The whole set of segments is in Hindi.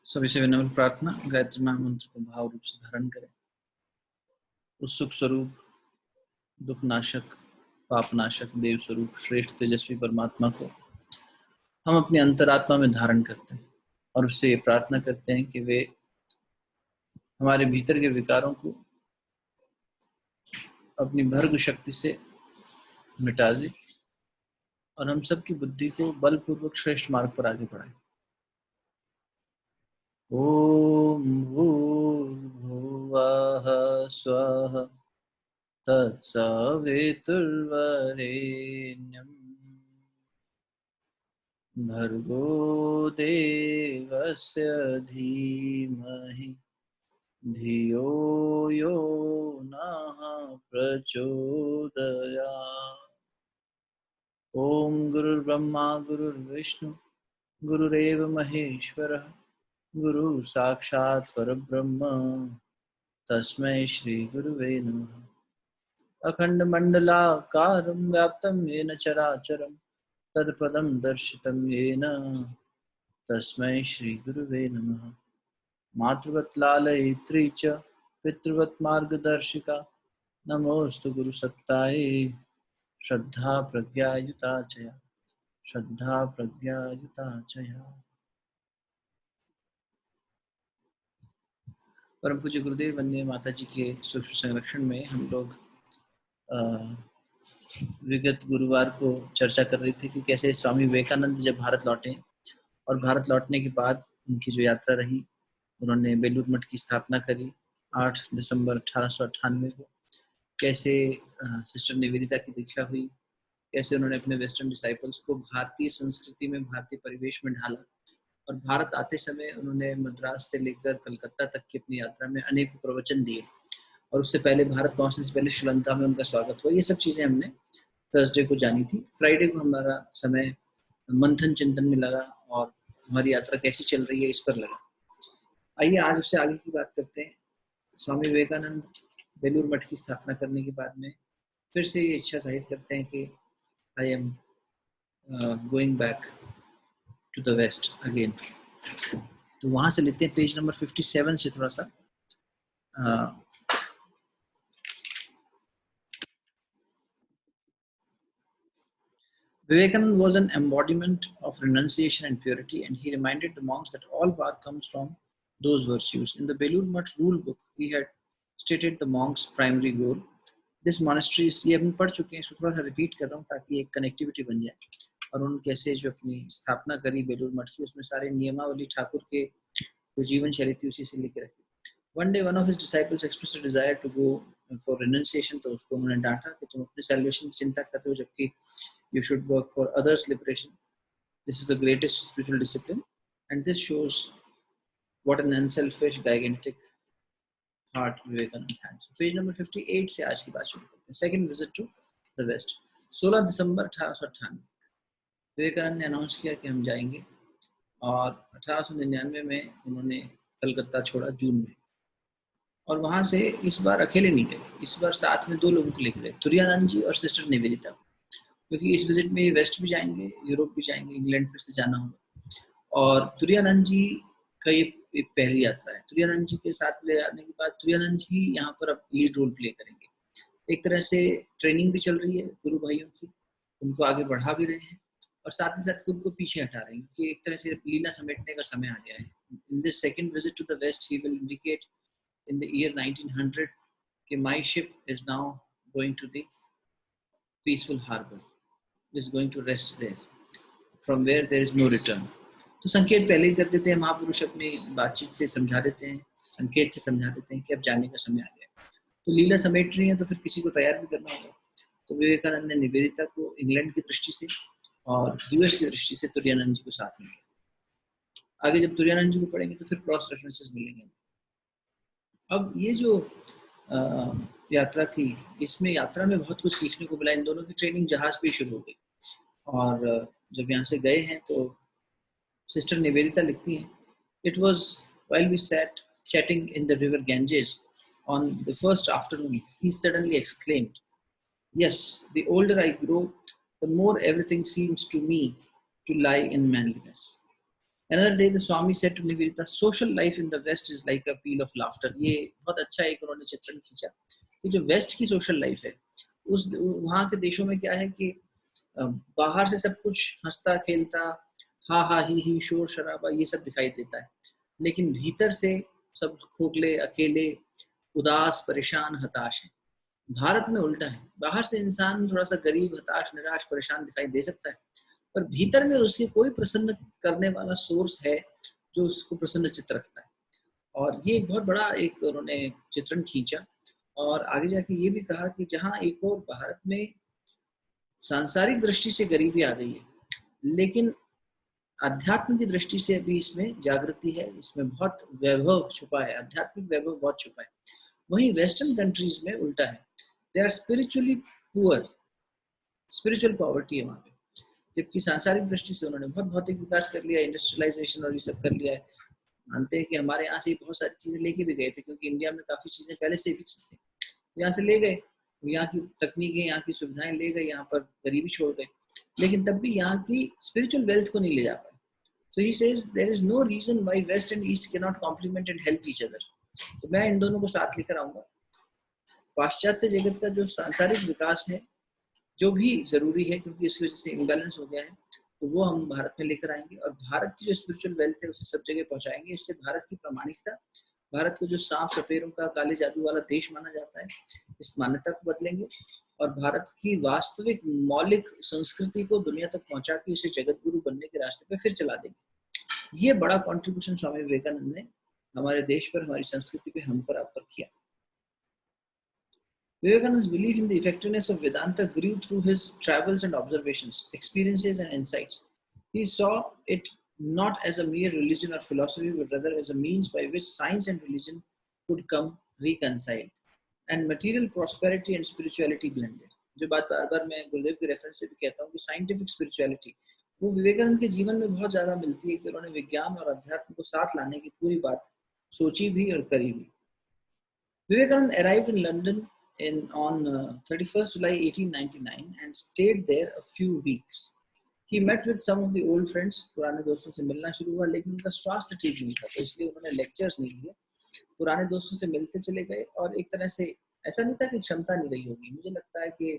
सभी से विनम्र प्रार्थना, गायत्री महामंत्र को भाव रूप से धारण करें। उस सुख स्वरूप, दुख नाशक, पाप नाशक, देव स्वरूप श्रेष्ठ तेजस्वी परमात्मा को हम अपनी अंतरात्मा में धारण करते हैं और उससे ये प्रार्थना करते हैं कि वे हमारे भीतर के विकारों को अपनी भर्ग शक्ति से मिटा दे और हम सबकी बुद्धि को बलपूर्वक श्रेष्ठ मार्ग पर आगे बढ़ाए। ओम भूर्भुवः स्वः तत्सवितुर्वरेण्यं भर्गो देवस्य धीमहि धियो यो नः प्रचोदयात्। ओम गुरुर्ब्रह्मा गुरुर्विष्णु गुरुरेव महेश्वरः गुरु साक्षात् परब्रह्म तस्मै श्री गुरुवे नमः। अखण्डमण्डलाकारं व्याप्तं येन चराचरं तत्पदं दर्शितं येन तस्मै श्री गुरुवे नमः। मातृवत् लालयित्री च पितृवत् मार्गदर्शिका नमोस्तु गुरुसत्तायै श्रद्धा प्रज्ञायुता च या श्रद्धा प्रज्ञायुता च या। परम पूज्य गुरुदेव वंदे माता जी के सूक्ष्म संरक्षण में हम लोग विगत गुरुवार को चर्चा कर रही थी कि कैसे स्वामी विवेकानंद जब भारत लौटे और भारत लौटने के बाद उनकी जो यात्रा रही, उन्होंने बेलूर मठ की स्थापना करी 8 दिसंबर 1898 को। कैसे सिस्टर निवेदिता की दीक्षा हुई, कैसे उन्होंने अपने वेस्टर्न डिसाइपल्स को भारतीय संस्कृति में, भारतीय परिवेश में ढाला और भारत आते समय उन्होंने मद्रास से लेकर कलकत्ता तक की अपनी यात्रा में अनेक प्रवचन दिए और उससे पहले भारत पहुंचने से पहले श्रीलंका में उनका स्वागत हुआ। ये सब चीज़ें हमने थर्सडे को जानी थी। फ्राइडे को हमारा समय मंथन चिंतन में लगा और हमारी यात्रा कैसी चल रही है इस पर लगा। आइए आज उससे आगे की बात करते हैं। स्वामी विवेकानंद बेलूर मठ की स्थापना करने के बाद में फिर से ये इच्छा जाहिर करते हैं कि I am going back to the west again. तो वहां से लेते हैं पेज नंबर 57 से थोड़ा सा। Vivekananda was an embodiment of renunciation and purity, and he reminded the monks that all power comes from those virtues. In the Belur Mutt rule book, he had stated the monks' primary goal. This monastery, ये हम पढ़ चुके हैं, इसको थोड़ा सा रिपीट कर रहा हूँ ताकि एक कनेक्टिविटी बन जाए। और उन्होंने कैसे जो अपनी स्थापना करी बेलूर मठ की, उसमें सारे नियमावली ठाकुर के जो जीवन शैली थी उसी से लेकर रखी। One day, one of his disciples expressed a desire to go for renunciation, तो उसको उन्होंने डांटा कि तुम अपने salvation की चिंता कर रहे हो जबकि you should work for others' liberation. This is the greatest spiritual discipline, and this shows what an unselfish, gigantic heart Vivekananda had. So page number 58 से आज की बात शुरू करते हैं। Second visit to the West. 16 दिसंबर 1898 विवेकानंद ने अनाउंस किया कि हम जाएंगे और 1899 में उन्होंने कलकत्ता छोड़ा जून में। और वहाँ से इस बार अकेले नहीं गए, इस बार साथ में 2 लोगों को लेकर गए, तुरानंद जी और सिस्टर निवेदिता, क्योंकि इस विजिट में वेस्ट भी जाएंगे, यूरोप भी जाएंगे, इंग्लैंड फिर से जाना होगा। और तुरानंद जी का ये पहली यात्रा है। तुरानंद जी के साथ ले जाने के बाद तुरानंद जी यहाँ पर अब लीड रोल प्ले करेंगे। एक तरह से ट्रेनिंग भी चल रही है गुरु भाइयों की, उनको आगे बढ़ा भी रहे हैं और साथ ही साथ खुद को पीछे हटा रहे हैं क्योंकि एक तरह से लीला समेटने का समय आ गया है। In this second visit to the west he will indicate in the year 1900 कि my ship is now going to the peaceful harbor, is going to rest there from where there is no return. तो संकेत पहले ही कर देते हैं महापुरुष, अपनी बातचीत से समझा देते हैं, संकेत से समझा देते हैं कि अब जाने का समय आ गया। तो लीला समेट रही है तो फिर किसी को तैयार भी करना होगा। तो विवेकानंद ने निवेदिता को इंग्लैंड की दृष्टि से और यूएस की दृष्टि से तुरानंद जी को साथ में लिया। आगे जब तुरानंद जी को पढ़ेंगे तो फिर क्रॉस रेफरेंसेस मिलेंगे। अब ये जो यात्रा थी, इसमें यात्रा में बहुत कुछ सीखने को मिला। इन दोनों की ट्रेनिंग जहाज पे शुरू हो गई और जब यहाँ से गए हैं तो सिस्टर निवेदिता लिखती हैं, it was while we sat chatting in the river Ganges on the first afternoon, he suddenly exclaimed, yes, the older I grow, the more everything seems to me to lie in manliness. Another day, the Swami said to Nivedita, social life in the West is like a peal of laughter. ये बहुत अच्छा एक उन्होंने चित्रण खींचा कि जो वेस्ट की सोशल लाइफ है, उस वहाँ के देशों में क्या है कि बाहर से सब कुछ हंसता खेलता, हा हा ही शोर शराबा ये सब दिखाई देता है, लेकिन भीतर से सब खोखले, अकेले, उदास, परेशान, हताश है। भारत में उल्टा है, बाहर से इंसान थोड़ा सा गरीब, हताश, निराश, परेशान दिखाई दे सकता है, पर भीतर में उसके कोई प्रसन्न करने वाला सोर्स है जो उसको प्रसन्न चित्त रखता है। और ये बहुत बड़ा एक उन्होंने चित्रण खींचा और आगे जाके ये भी कहा कि जहाँ एक और भारत में सांसारिक दृष्टि से गरीबी आ गई है, लेकिन अध्यात्म की दृष्टि से अभी इसमें जागृति है, इसमें बहुत वैभव छुपा है, आध्यात्मिक वैभव बहुत छुपा है। वहीं वेस्टर्न कंट्रीज में उल्टा है, they are spiritually poor, spiritual poverty है वहाँ पे, जबकि सांसारिक दृष्टि से उन्होंने बहुत भौतिक विकास कर लिया, इंडस्ट्रियलाइजेशन और ये सब कर लिया है। मानते हैं कि हमारे यहाँ से बहुत सारी चीजें लेके भी गए थे, क्योंकि इंडिया में काफी चीजें पहले से फिक्स थी, यहाँ से ले गए, यहाँ की तकनीकें, यहाँ की सुविधाएं ले गए, यहाँ पर गरीबी छोड़ गए, लेकिन तब भी यहाँ की स्पिरिचुअल वेल्थ को नहीं ले जा पाए। So he says there is no reason why West and East cannot complement and help each other. तो मैं इन दोनों को साथ लेकर आऊंगा। पाश्चात्य जगत का जो सांसारिक विकास है, जो भी जरूरी है, क्योंकि इसकी वजह से इम्बैलेंस हो गया है, तो वो हम भारत में लेकर आएंगे और भारत की जो स्पिरिचुअल वेल्थ है उसे सब जगह पहुंचाएंगे। इससे भारत की प्रामाणिकता, भारत को जो सांप सपेरों का काले जादू वाला देश माना जाता है, इस मान्यता को बदलेंगे और भारत की वास्तविक मौलिक संस्कृति को दुनिया तक पहुंचा के इसे जगत गुरु बनने के रास्ते पे फिर चला देंगे। ये बड़ा कंट्रीब्यूशन स्वामी विवेकानंद ने हमारे देश पर, हमारी संस्कृति पे, हम पर, आप पर किया। Vivekananda's belief in the effectiveness of Vedanta grew through his travels and observations, experiences and insights. He saw it not as a mere religion or philosophy, but rather as a means by which science and religion could come reconciled, and material prosperity and spirituality blended. जो बात बार बार मैं गुरुदेव के रेफरेंस से भी कहता हूँ कि साइंटिफिक स्पिरिचुअलिटी वो विवेकानंद के जीवन में बहुत ज्यादा मिलती है कि उन्होंने विज्ञान और अध्यात्म को साथ लाने की पूरी बात सोची भी और करी भी। Vivekanand arrived in London on 31st July 1899 and stayed there a few weeks. He met with some of the old friends, पुराने दोस्तों से मिलना शुरू हुआ, लेकिन उनका स्वास्थ्य ठीक नहीं था, तो इसलिए उन्होंने लेक्चर्स नहीं दिए, पुराने दोस्तों से मिलते चले गए। और एक तरह से ऐसा नहीं था कि क्षमता नहीं रही होगी, मुझे लगता है कि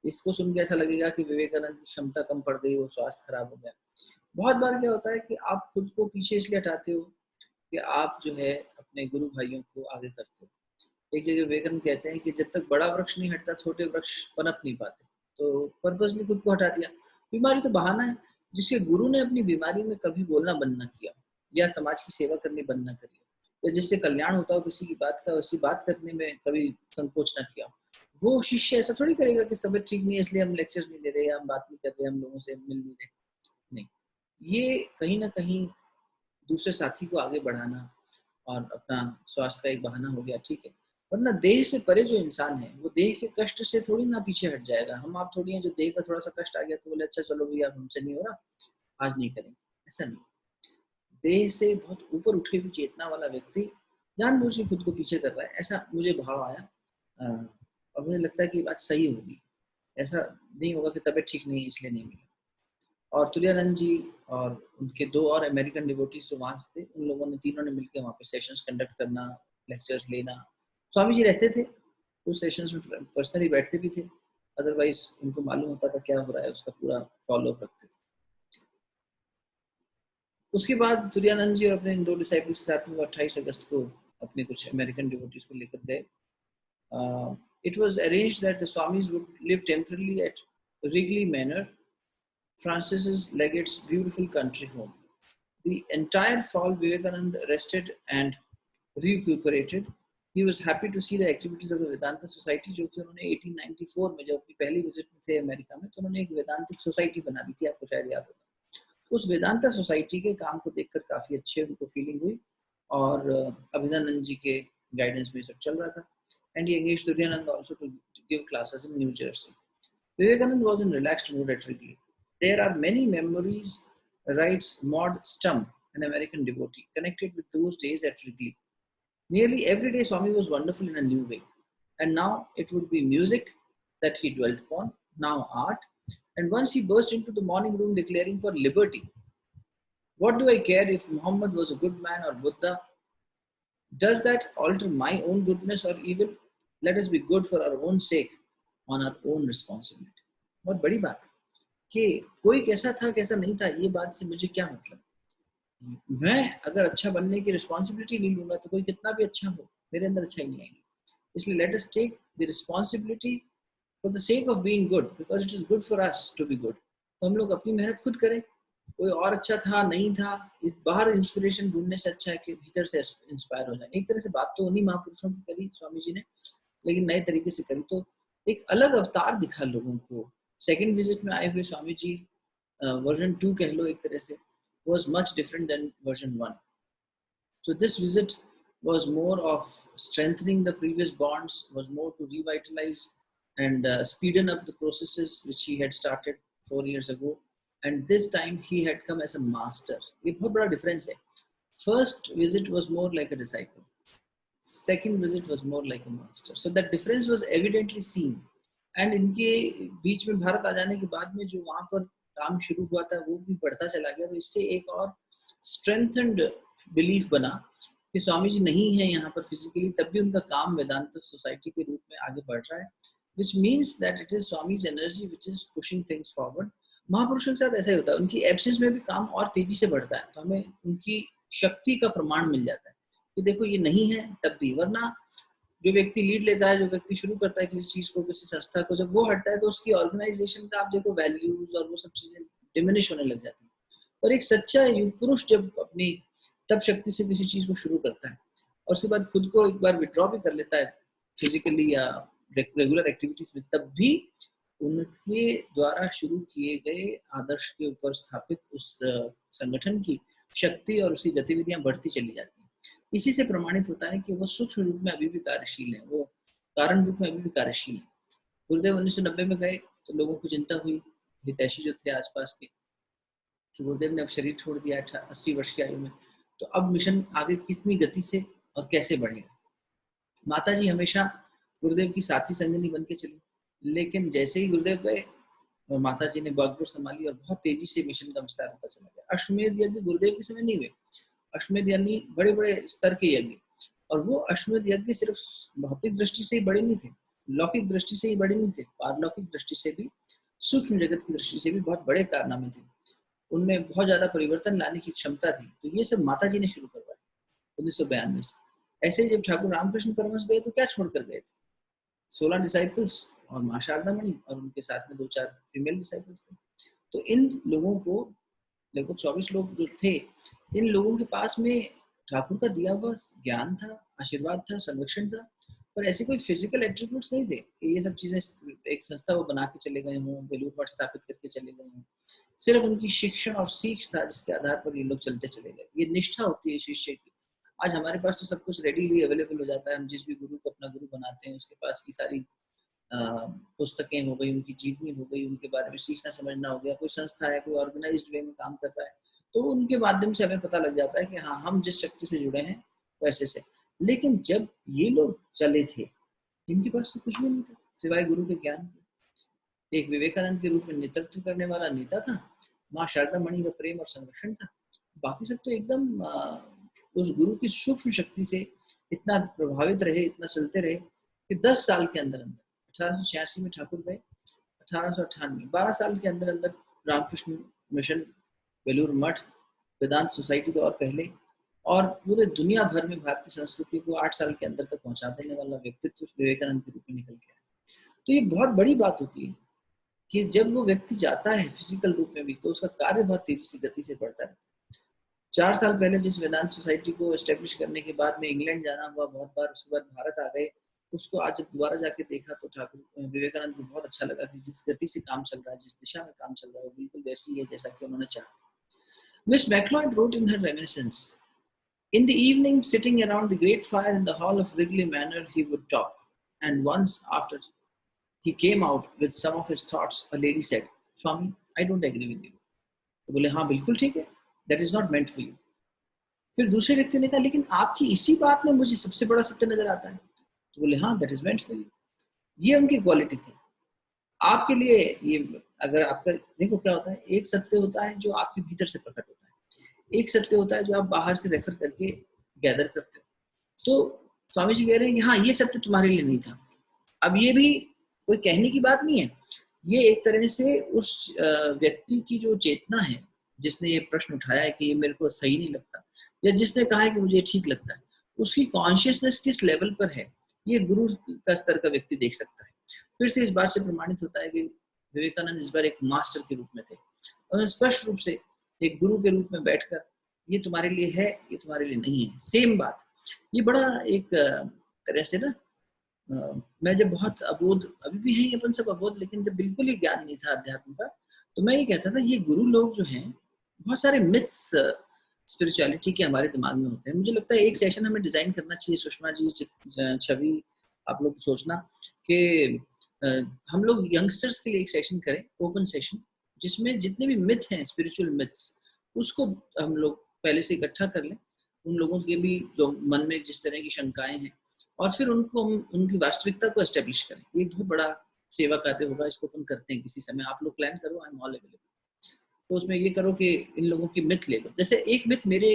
इसको सुन के ऐसा लगेगा कि विवेकानंद की क्षमता कम पड़ गई, वो स्वास्थ्य खराब हो गया। बहुत बार क्या होता है कि आप खुद को पीछे इसलिए हटाते हो कि आप जो है अपने गुरु भाइयों को आगे करते हो। एक जगह विवेकानंद कहते हैं कि जब तक बड़ा वृक्ष नहीं हटता, छोटे वृक्ष पनप नहीं पाते, तो पर्पसली खुद को हटा दिया। बीमारी तो बहाना है, जिसके गुरु ने अपनी बीमारी में कभी बोलना बंद ना किया या समाज की सेवा करनी बंद ना करी, या जिससे कल्याण होता हो किसी की बात का, उसी बात करने में कभी संकोच ना किया, वो शिष्य ऐसा थोड़ी करेगा कि तबीयत ठीक नहीं है इसलिए हम लेक्चर नहीं दे रहे, या हम बात नहीं कर रहे, हम लोगों से मिल नहीं रहे। नहीं, ये कहीं ना कहीं दूसरे साथी को आगे बढ़ाना और अपना स्वास्थ्य का एक बहाना हो गया, ठीक है। वरना देह से परे जो इंसान है वो देह के कष्ट से थोड़ी ना पीछे हट जाएगा। हम आप थोड़ी हैं जो देह का थोड़ा सा कष्ट आ गया तो बोले अच्छा चलो भैया हमसे नहीं हो रहा, आज नहीं करेंगे, ऐसा नहीं। देह से बहुत ऊपर उठे हुई चेतना वाला व्यक्ति जानबूझ के खुद को पीछे कर रहा है, ऐसा मुझे भाव आया। और मुझे लगता है कि बात सही होगी, ऐसा नहीं होगा कि तबीयत ठीक नहीं है इसलिए नहीं मिला। और तुरानंद जी और उनके दो और अमेरिकन डिवोटीज जो वहाँ थे, उन लोगों ने तीनों ने मिलकर वहाँ पे सेशंस कंडक्ट करना, लेक्चर्स लेना। स्वामी जी रहते थे उस सेशंस में, पर्सनली बैठते भी थे, अदरवाइज उनको मालूम होता था क्या हो रहा है, उसका पूरा फॉलो अप रखते थे। उसके बाद तुरानंद जी और अपने इन दो डिसाइपल्स के साथ में 28 अगस्त को अपने कुछ अमेरिकन डिवोटीज को लेकर गए। It was arranged that the Swamis would live temporarily at Wrigley Manor, Francis's legate's beautiful country home. The entire fall, Vivekananda rested and recuperated. He was happy to see the activities of the Vedanta Society, जो कि उन्होंने 1894 में जब अपनी पहली विजिट में थे अमेरिका में, तो उन्होंने एक वेदांतिक सोसाइटी बना दी थी, आपको शायद याद होगा। उस वेदांता सोसाइटी के काम को देखकर काफी अच्छे उनको फीलिंग हुई और अभिनंदन जी के गाइडेंस में सब चल रहा था। And he engaged Duryanand also to give classes in New Jersey. Vivekanand was in relaxed mood at Wrigley. There are many memories, writes Maud Stump, an American devotee, connected with those days at Wrigley. Nearly every day Swami was wonderful in a new way. And now it would be music that he dwelt upon, now art. And once he burst into the morning room declaring for liberty. What do I care if Muhammad was a good man or Buddha? Does that alter my own goodness or evil? Let us be good for our own sake, on our own responsibility. बहुत बड़ी बात है कि कोई कैसा था कैसा नहीं था, ये बात से मुझे क्या मतलब। मैं अगर अच्छा बनने की रिस्पॉन्सिबिलिटी नहीं लूंगा तो कोई कितना भी अच्छा हो, मेरे अंदर अच्छा ही नहीं आएगी। इसलिए let us take the responsibility for the sake of being good, because it is good for us to be good. तो हम लोग अपनी मेहनत खुद करें। कोई और अच्छा था नहीं था, इस बाहर इंस्पिरेशन ढूंढने से अच्छा है कि भीतर से इंस्पायर हो जाए। एक तरह से बात तो उन्हीं महापुरुषों की करी स्वामी जी ने, लेकिन नए तरीके से करी, तो एक अलग अवतार दिखा लोगों को। सेकंड विजिट में आए हुए स्वामी जी, वर्जन 2 कह लो एक तरह से, was much different than version 1. So this visit was more of strengthening the previous bonds, was more to revitalize and speeden up the processes which he had started 4 years ago. And this time he had come as a master. ये बहुत बड़ा difference है। First visit was more like a disciple. Second visit was more like a master. So that difference was evidently seen. And इनके बीच में भारत आ जाने के बाद में जो वहाँ पर काम शुरू हुआ था वो भी बढ़ता चला गया। तो इससे एक और स्ट्रेंथन्ड बिलीफ बना कि स्वामी जी नहीं है यहाँ पर फिजिकली, तब भी उनका काम वेदांत सोसाइटी के रूप में आगे बढ़ रहा है, which means that it is Swami's energy which is pushing things forward. महापुरुषों के साथ ऐसा ही होता है, उनकी एब्सेंस में भी काम और तेजी से बढ़ता है, तो हमें उनकी शक्ति का प्रमाण मिल जाता है कि देखो ये नहीं है तब भी। वरना जो व्यक्ति लीड लेता है, जो व्यक्ति शुरू करता है किसी चीज को, किसी संस्था को, जब वो हटता है तो उसकी ऑर्गेनाइजेशन का आप देखो वैल्यूज और वो सब चीजें डिमिनिश होने लग जाती है। और एक सच्चा युग पुरुष जब अपनी तब शक्ति से किसी चीज को शुरू करता है और उसके बाद खुद को एक बार विड्रॉ भी कर लेता है फिजिकली या रेगुलर एक्टिविटीज में, तब भी उनके द्वारा शुरू किए गए आदर्श के ऊपर स्थापित उस संगठन की शक्ति और उसकी गतिविधियां बढ़ती चली जाती हैं। इसी से प्रमाणित होता है कि वो सूक्ष्म रूप में अभी भी कार्यशील है, वो कारण रूप में अभी भी कार्यशील है। गुरुदेव 1990 में गए तो लोगों को चिंता हुई, हितैषी जो थे आसपास के, कि गुरुदेव ने अब शरीर छोड़ दिया 80 वर्ष की आयु में, तो अब मिशन आगे कितनी गति से और कैसे बढ़ेगा। माता जी हमेशा गुरुदेव की साथी संगिनी बन के चली, लेकिन जैसे ही गुरुदेव गए और माता जी ने बागडोर संभाली और बहुत तेजी से मिशन का विस्तार होता चला गया। अश्वमेध यज्ञ गुरुदेव के समय नहीं हुए, अश्वमेध यानी बड़े बड़े स्तर के यज्ञ, और वो अश्वमेध यज्ञ सिर्फ भौतिक दृष्टि से ही बड़े नहीं थे, लौकिक दृष्टि से ही बड़े नहीं थे, पारलौकिक दृष्टि से भी, सूक्ष्म जगत की दृष्टि से भी बहुत बड़े कारनामे थे। उनमें बहुत ज्यादा परिवर्तन लाने की क्षमता थी। तो ये सब माता जी ने शुरू करवाया 1992 से। ऐसे ही जब ठाकुर रामकृष्ण परमहंस गए तो क्या छोड़कर गए थे? 16 डिसाइपल्स और मां शारदा मणि, और उनके साथ में 2-4 फीमेल डिसाइपल्स थे। तो इन लोगों को लगभग 24 लोग जो थे, इन लोगों के पास में ठाकुर का दिया हुआ ज्ञान था, आशीर्वाद था, संरक्षण था, पर ऐसे कोई फिजिकल एट्रीब्यूट्स नहीं थे कि ये सब चीजें एक संस्था वो बना के चले गए हों, बेलूर मठ स्थापित करके चले गए हों। सिर्फ उनकी शिक्षण और सीख था जिसके आधार पर ये लोग चलते चले गए। ये निष्ठा होती है शिष्य की। आज हमारे पास तो सब कुछ रेडीली अवेलेबल हो जाता है, हम जिस भी गुरु को अपना गुरु बनाते हैं उसके पास की सारी पुस्तकें हो गई, उनकी जीवनी हो गई, उनके बारे में सीखना समझना हो गया, कोई संस्था है, कोई ऑर्गेनाइज्ड वे में काम कर रहा है, तो उनके माध्यम से हमें पता लग जाता है कि हाँ हम जिस शक्ति से जुड़े हैं वैसे से। लेकिन जब ये लोग चले थे, इनके पास तो कुछ भी नहीं था सिवाय गुरु के ज्ञान के। एक विवेकानंद के रूप में नेतृत्व करने वाला नेता था, माँ शारदा मणि का प्रेम और संरक्षण था, बाकी सब तो एकदम उस गुरु की सूक्ष्म शक्ति से इतना प्रभावित रहे, इतना चलते रहे कि 10 साल के अंदर 1886 में ठाकुर गए, 1898 12 साल के अंदर अंदर रामकृष्ण मिशन, बेलूर मठ, वेदांत सोसाइटी को और पहले, और पूरे दुनिया भर में भारतीय संस्कृति को 8 साल के अंदर तक पहुंचा देने वाला व्यक्तित्व विवेकानंद के रूप में निकल गया। तो ये बहुत बड़ी बात होती है कि जब वो व्यक्ति जाता है फिजिकल रूप में भी, तो उसका कार्य बहुत तेजी से गति से बढ़ता है। 4 साल पहले जिस वेदांत सोसाइटी को एस्टेब्लिश करने के बाद में इंग्लैंड जाना हुआ बहुत बार, उसके बाद भारत आ गए, उसको आज जब दोबारा जाके देखा तो ठाकुर विवेकानंद को बहुत अच्छा लगा कि जिस गति से काम चल रहा है, जिस दिशा में काम चल रहा है, वो बिल्कुल वैसी है जैसा कि उन्होंने चाहा। Miss MacLeod wrote in her reminiscence, in the evening, sitting around the great fire in the hall of Wrigley Manor, he would talk, and once after he came out with some of his thoughts, a lady said, Swami, I don't agree with you. तो बोले हाँ बिल्कुल ठीक है, that is not meant for you. फिर दूसरे व्यक्ति ने कहा लेकिन आपकी इसी बात में मुझे सबसे बड़ा सत्य नजर आता है, तो बोले हाँ that is meant for you. ये उनकी क्वालिटी थी। आपके लिए ये, अगर आपका देखो क्या होता है, एक सत्य होता है जो आपके भीतर से प्रकट होता है, एक सत्य होता है जो आप बाहर से रेफर करके गैदर करते हो। तो स्वामी जी कह रहे हैं कि हाँ, ये सत्य तुम्हारे लिए नहीं था। अब ये भी कोई कहने की बात नहीं है, ये एक तरह से उस व्यक्ति की जो चेतना है, जिसने ये प्रश्न उठाया है कि ये मेरे को सही नहीं लगता, या जिसने कहा है कि मुझे ठीक लगता है, उसकी कॉन्शियसनेस किस लेवल पर है, ये गुरु का स्तर का व्यक्ति देख सकता है। फिर से इस बात से प्रमाणित होता है कि विवेकानंद इस बार एक मास्टर के रूप में थे, और स्पष्ट रूप से एक गुरु के रूप में बैठकर ये तुम्हारे लिए है, ये तुम्हारे लिए नहीं है, सेम बात। ये बड़ा एक तरह से ना, मैं जब बहुत अबोध, अभी भी है अपन सब अबोध, लेकिन जब बिल्कुल ही ज्ञान नहीं था अध्यात्म का, तो मैं ये कहता था ये गुरु लोग जो हैं, बहुत सारे मिथ्स स्पिरिचुअलिटी के हमारे दिमाग में होते हैं। मुझे लगता है एक सेशन हमें डिजाइन करना चाहिए, सुषमा जी, छवि, आप लोग सोचना कि हम लोग यंगस्टर्स के लिए एक सेशन करें, ओपन सेशन, जिसमें जितने भी मिथ हैं, स्पिरिचुअल मिथ्स, उसको हम लोग पहले से इकट्ठा कर लें, उन लोगों के भी जो मन में जिस तरह की शंकाएं हैं, और फिर उनको हम उनकी वास्तविकता को एस्टेब्लिश करें। ये बहुत बड़ा सेवा कार्य होगा, इसको अपन करते हैं किसी समय, आप लोग प्लान करो, आई एम ऑल अवेलेबल। तो उसमें ये करो कि इन लोगों की मिथ ले लो। जैसे एक मिथ मेरे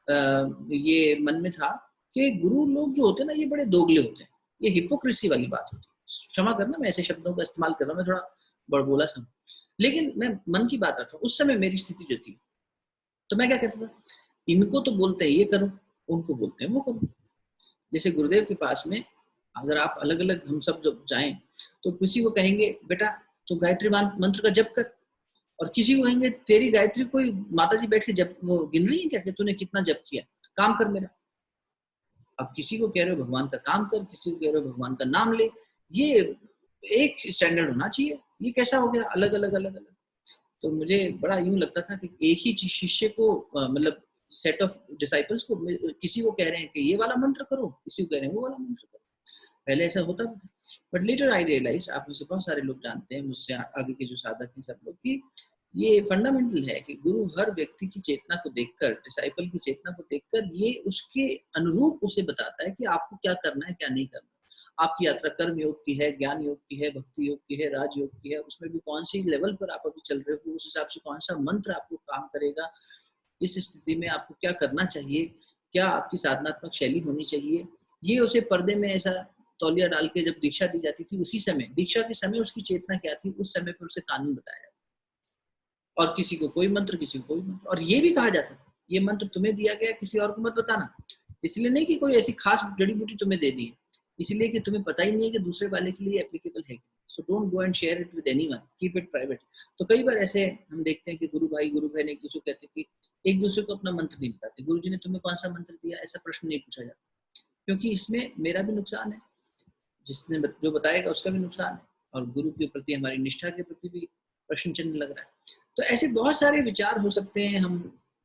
ये मन में था कि गुरु लोग जो होते हैं ना, ये बड़े दोगले होते हैं, ये हिपोक्रेसी वाली बात होती है। क्षमा करना, मैं ऐसे शब्दों का इस्तेमाल कर रहा हूँ, मैं थोड़ा बड़बोला सा, लेकिन मैं मन की बात रख रहा हूँ। उस समय मेरी स्थिति जो थी, तो मैं क्या कहता था, इनको तो बोलते हैं ये करो, उनको बोलते हैं वो करो। जैसे गुरुदेव के पास में अगर आप अलग अलग हम सब जब जाएं, तो किसी को कहेंगे बेटा तो गायत्री मंत्र का जप कर, और किसी को कहेंगे तेरी गायत्री कोई माता जी बैठ के जप वो गिन रही है क्या कि तूने कितना जप किया, काम कर मेरा। अब किसी को कह रहे हो भगवान का काम कर, किसी को कह रहे हो भगवान का नाम ले, ये एक स्टैंडर्ड होना चाहिए। ये कैसा हो गया अलग अलग अलग अलग। तो मुझे बड़ा यूं लगता था कि एक ही शिष्य को मतलब सेट ऑफ डिसाइपल्स को, किसी को कह रहे हैं कि ये वाला मंत्र करो, किसी को कह रहे हैं वो वाला मंत्र करो। पहले ऐसा होता था, बट लेटर आई रियलाइज, आप में से बहुत सारे लोग जानते हैं, मुझसे आगे के जो साधक हैं सब लोग, कि ये फंडामेंटल है कि गुरु हर व्यक्ति की चेतना को देखकर, डिसाइपल की चेतना को देखकर, ये उसके अनुरूप उसे बताता है कि आपको क्या करना है, क्या नहीं करना। आपकी यात्रा कर्म योग की है, ज्ञान योग की है, भक्ति योग की है, राज योग की है, उसमें भी कौन सी लेवल पर आप अभी चल रहे हो, उस हिसाब से कौन सा मंत्र आपको काम करेगा, इस स्थिति में आपको क्या करना चाहिए, क्या आपकी साधनात्मक शैली होनी चाहिए। ये उसे पर्दे में ऐसा तौलिया डाल के जब दीक्षा दी जाती थी, उसी समय दीक्षा के समय उसकी चेतना क्या थी, उस समय पर उसे कानून बताया, और किसी को कोई मंत्र, किसी को कोई मंत्र। और ये भी कहा जाता था ये मंत्र तुम्हें दिया गया, किसी और को मत बताना, इसलिए नहीं कि कोई ऐसी खास जड़ी बूटी तुम्हें दे दी, इसलिए कि तुम्हें पता ही नहीं है कि दूसरे वाले के लिए एप्लीकेबल है। So don't go and share it with anyone, keep it private. तो कई बार ऐसे हम देखते हैं कि गुरु भाई एक दूसरे को कहते हैं कि एक दूसरे को अपना मंत्र नहीं बताते, गुरु जी ने तुम्हें कौन सा मंत्र दिया, ऐसा प्रश्न नहीं पूछा जाता, क्योंकि इसमें मेरा भी नुकसान है, जिसने जो बताएगा उसका भी नुकसान है, और गुरु के प्रति हमारी निष्ठा के प्रति भी प्रश्न चिन्ह लग रहा है। तो ऐसे बहुत सारे विचार हो सकते हैं हम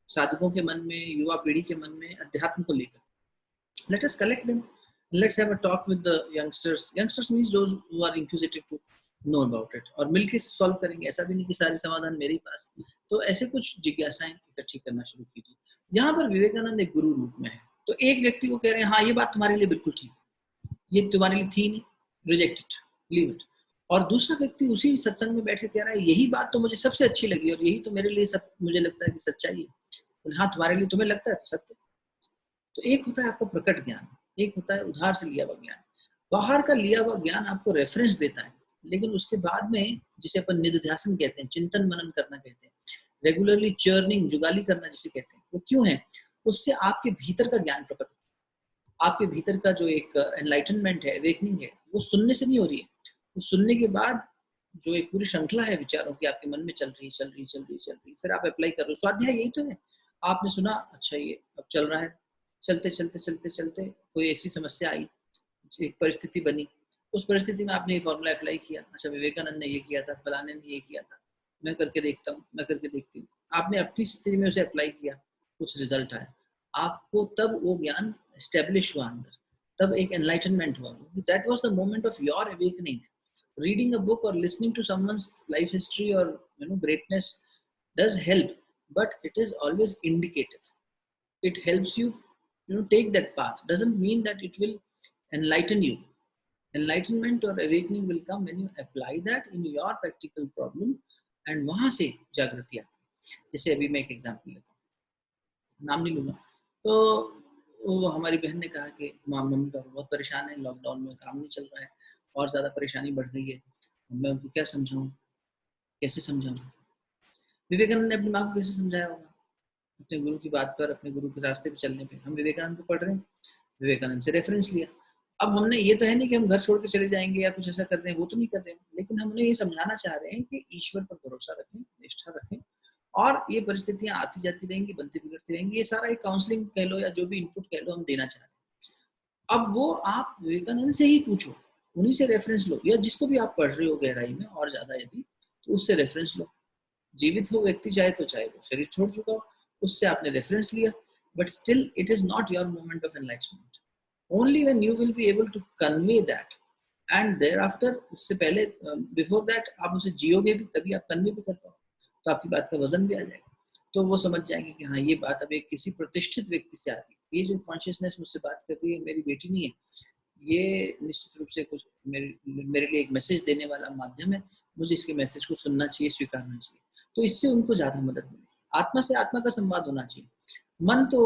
साधकों के मन में, युवा पीढ़ी के मन में अध्यात्म को लेकर। Let us collect them, let's have a talk with the youngsters. Youngsters means those who are inquisitive to know about it, और मिलके सॉल्व करेंगे। ऐसा भी नहीं कि सारे समाधान मेरे ही पास। तो ऐसे कुछ जिज्ञासाएं इकट्ठी करना शुरू कीजिए। यहाँ पर विवेकानंद एक गुरु रूप में है, तो एक व्यक्ति को कह रहे हैं हाँ ये बात तुम्हारे लिए बिल्कुल ठीक, ये तुम्हारे लिए थी नहीं, रिजेक्ट इट, लीव इट। और दूसरा व्यक्ति उसी सत्संग में बैठे कह रहा है यही बात तो मुझे सबसे अच्छी लगी, और यही तो मेरे लिए सब मुझे लगता है कि सच्चाई है। हाँ तुम्हारे लिए, तुम्हें लगता है तो सत्य। तो एक होता है आपका प्रकट ज्ञान, एक होता है उधार से लिया हुआ ज्ञान। बाहर का लिया हुआ ज्ञान आपको रेफरेंस देता है, लेकिन उसके बाद में जिसे अपन निधिध्यासन कहते हैं, चिंतन मनन करना कहते हैं, रेगुलरली चर्निंग, जुगाली करना जिसे कहते हैं, वो क्यों है? उससे आपके भीतर का ज्ञान प्रकट, आपके भीतर का जो एक एनलाइटनमेंट है, अवेकनिंग है, वो सुनने से नहीं हो रही है। वो सुनने के बाद जो एक पूरी श्रृंखला है विचारों की आपके मन में चल रही, फिर आप अप्लाई कर रहे हो। स्वाध्याय यही तो है, आपने सुना, अच्छा ये अब चल रहा है, चलते चलते चलते चलते कोई ऐसी समस्या आई, एक परिस्थिति बनी, उस परिस्थिति में आपने ये फॉर्मूला अप्लाई किया, अच्छा विवेकानंद ने ये किया था, फलाने ने ये किया था, मैं करके देखता हूँ, मैं करके देखती हूँ। आपने अपनी स्थिति में उसे अप्लाई किया, कुछ रिजल्ट आया, आपको तब वो ज्ञान एस्टेब्लिश हुआ अंदर, तब एक एनलाइटनमेंट हुआ। That was the moment of your awakening. Reading a book और listening to someone's life history और greatness does help, but it is always indicative. It helps you, take that path. Doesn't mean that it will enlighten you. Enlightenment or awakening will come when you apply that in your practical problem, and वहां से जागृति आती है। जैसे अभी मैं एक एग्जांपल लेता हूँ, नाम नहीं लूँगा। तो वो हमारी बहन ने कहा कि मम्मी पापा बहुत परेशान हैं, लॉकडाउन में काम नहीं चल रहा है और ज़्यादा परेशानी बढ़ गई है। मैं उनको क्या समझाऊँ? कैसे समझाऊँ? विवेकानंद ने अपनी माँ को कैसे समझाया होगा? अपने गुरु की बात पर, अपने गुरु के रास्ते पे चलने पे। हम विवेकानंद को पढ़ रहे हैं, विवेकानंद से रेफरेंस लिया। अब हमने ये तो है नहीं कि हम घर छोड़ के चले जाएँगे या कुछ ऐसा कर रहे हैं, वो तो नहीं कर रहे हैं। लेकिन हम उन्हें ये समझाना चाह रहे हैं कि ईश्वर पर भरोसा रखें, निष्ठा रखें और ये परिस्थितियाँ आती जाती रहेंगी, बनती बिगड़ती रहेंगी। ये सारा एक काउंसलिंग कह लो या जो भी इनपुट कह लो, हम देना चाह रहे हैं। अब वो आप विवेकानंद से ही पूछो, उन्हीं से रेफरेंस लो या जिसको भी आप पढ़ रहे हो गहराई में और ज़्यादा यदि, तो उससे रेफरेंस लो। जीवित हो व्यक्ति चाहे तो चाहे वो शरीर छोड़ चुका हो, उससे आपने रेफरेंस लिया, but still it is not your moment of enlightenment. Only when you will be able to convey that and thereafter, उससे पहले बिफोर दैट आप उसे जियोगे भी तभी आप कन्वे भी कर पाओ, तो आपकी बात का वजन भी आ जाएगा। तो वो समझ जाएंगे कि हाँ ये बात अब एक किसी प्रतिष्ठित व्यक्ति से आ रही है, ये जो कॉन्शियसनेस मुझसे बात कर रही है मेरी बेटी नहीं है, ये निश्चित रूप से कुछ मेरे लिए एक मैसेज देने वाला माध्यम है, मुझे इसके मैसेज को सुनना चाहिए, स्वीकारना चाहिए। तो इससे उनको ज़्यादा मदद मिलेगी। आत्मा से आत्मा का संवाद होना चाहिए। मन तो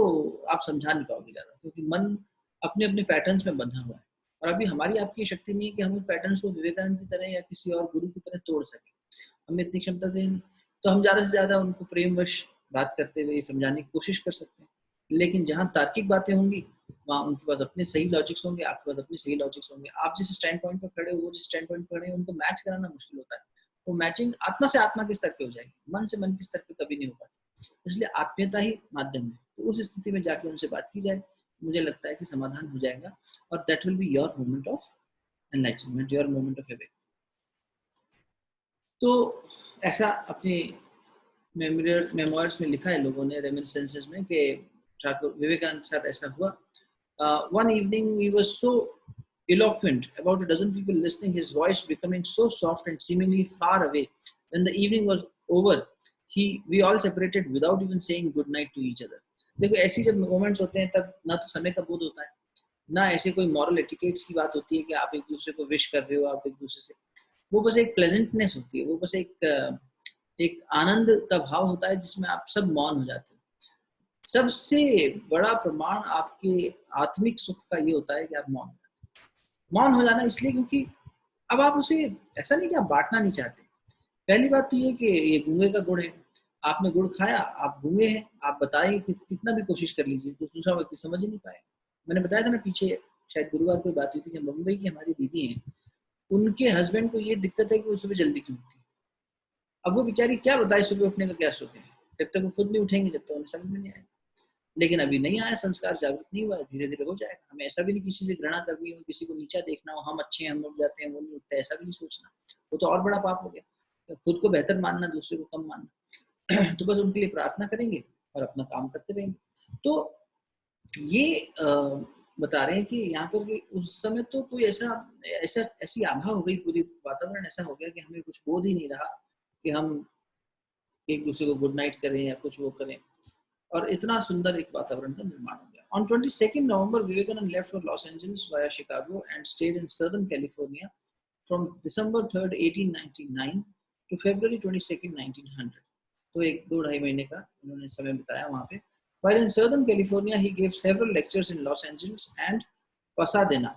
आप समझा नहीं पाओगे ज़्यादा, क्योंकि मन अपने-अपने पैटर्न्स में बंधा हुआ है और अभी हमारी आपकी शक्ति नहीं है कि हम उन पैटर्न्स को विवेकानंद की तरह या किसी और गुरु की तरह तोड़ सकें। हमें इतनी क्षमता दें नहीं। तो हम ज़्यादा से ज़्यादा उनको प्रेमवश बात करते हुए ये समझाने की कोशिश कर सकते हैं। लेकिन जहाँ तार्किक बातें होंगी, वहाँ उनके पास अपने सही लॉजिक्स होंगे, आपके पास अपने सही लॉजिक्स होंगे। आप जिस स्टैंड पॉइंट पे खड़े हो, वो जिस स्टैंड पॉइंट पे खड़े हैं, उनको मैच कराना मुश्किल होता है। वो मैचिंग आत्मा से आत्मा के स्तर पे हो जाएगी, मन से मन के स्तर पे कभी नहीं हो पाती। इसलिए आत्मीयता ही माध्यम है। तो उस स्थिति में जाके उनसे बात की जाए, मुझे लगता है कि समाधान हो जाएगा और that will be your moment of enlightenment, your moment of awakening. तो ऐसा अपने मेमोइर्स में लिखा है लोगों ने, रेमिनिसेंसेस में, कि ठाकुर विवेकानंद के साथ ऐसा हुआ। One evening he was so eloquent, about a dozen people listening, his voice becoming so soft and seemingly far away. When the evening was over, we all separated without even saying good night to each other. देखो ऐसी जब मोमेंट्स होते हैं तब ना तो समय का बोध होता है, ना ऐसे कोई मॉरल एटिकेट्स की बात होती है कि आप एक दूसरे को विश कर रहे हो, आप एक दूसरे से, वो बस एक प्लेजेंटनेस होती है, वो बस एक आनंद का भाव होता है जिसमें आप सब मौन हो जाते हो। सबसे बड़ा प्रमाण आपके आत्मिक सुख का ये होता है कि आप मौन हो जाना, इसलिए क्योंकि अब आप उसे, ऐसा नहीं कि आप बांटना नहीं चाहते। पहली बात तो ये कि ये गूंगे का गुड़ है, आपने गुड़ खाया, आप गूंगे हैं, आप बताइए कि कितना भी कोशिश कर लीजिए तो दूसरा व्यक्ति समझ ही नहीं पाएगा। मैंने बताया था ना पीछे, शायद गुरुवार को बात हुई थी कि मुंबई की हमारी दीदी हैं, उनके हस्बैंड को ये दिक्कत है कि वो सुबह जल्दी क्यों उठती है। अब वो बेचारी क्या बताए सुबह उठने का क्या सुख है, जब तक वो खुद नहीं उठेंगे जब तक उन्हें समझ में नहीं आएगा। लेकिन अभी नहीं आया, संस्कार जागृत नहीं हुआ है, धीरे धीरे हो जाएगा। हमें ऐसा भी नहीं किसी से घृणा करनी हो, किसी को नीचा देखना हो, हम अच्छे हैं हम उठ जाते हैं वो नहीं उठते, ऐसा भी नहीं सोचना, वो तो और बड़ा पाप हो गया। तो खुद को बेहतर मानना, दूसरे को कम मानना। तो बस उनके लिए प्रार्थना करेंगे और अपना काम करते रहेंगे। तो ये बता रहे हैं कि यहाँ पर कि उस समय तो कोई ऐसी आभा हो गई, पूरी वातावरण ऐसा हो गया कि हमें कुछ बोध ही नहीं रहा कि हम एक दूसरे को गुड नाइट करें या कुछ वो करें, और इतना सुंदर एक वातावरण का निर्माण हो गया। On 22nd November, Vivekananda left for Los Angeles via Chicago and stayed in Southern California from December 3rd, 1899 to February 22nd, 1900. तो एक 2-2.5 महीने का उन्होंने समय बिताया वहाँ पे। While in Southern California, he gave several lectures in Los Angeles and Pasadena.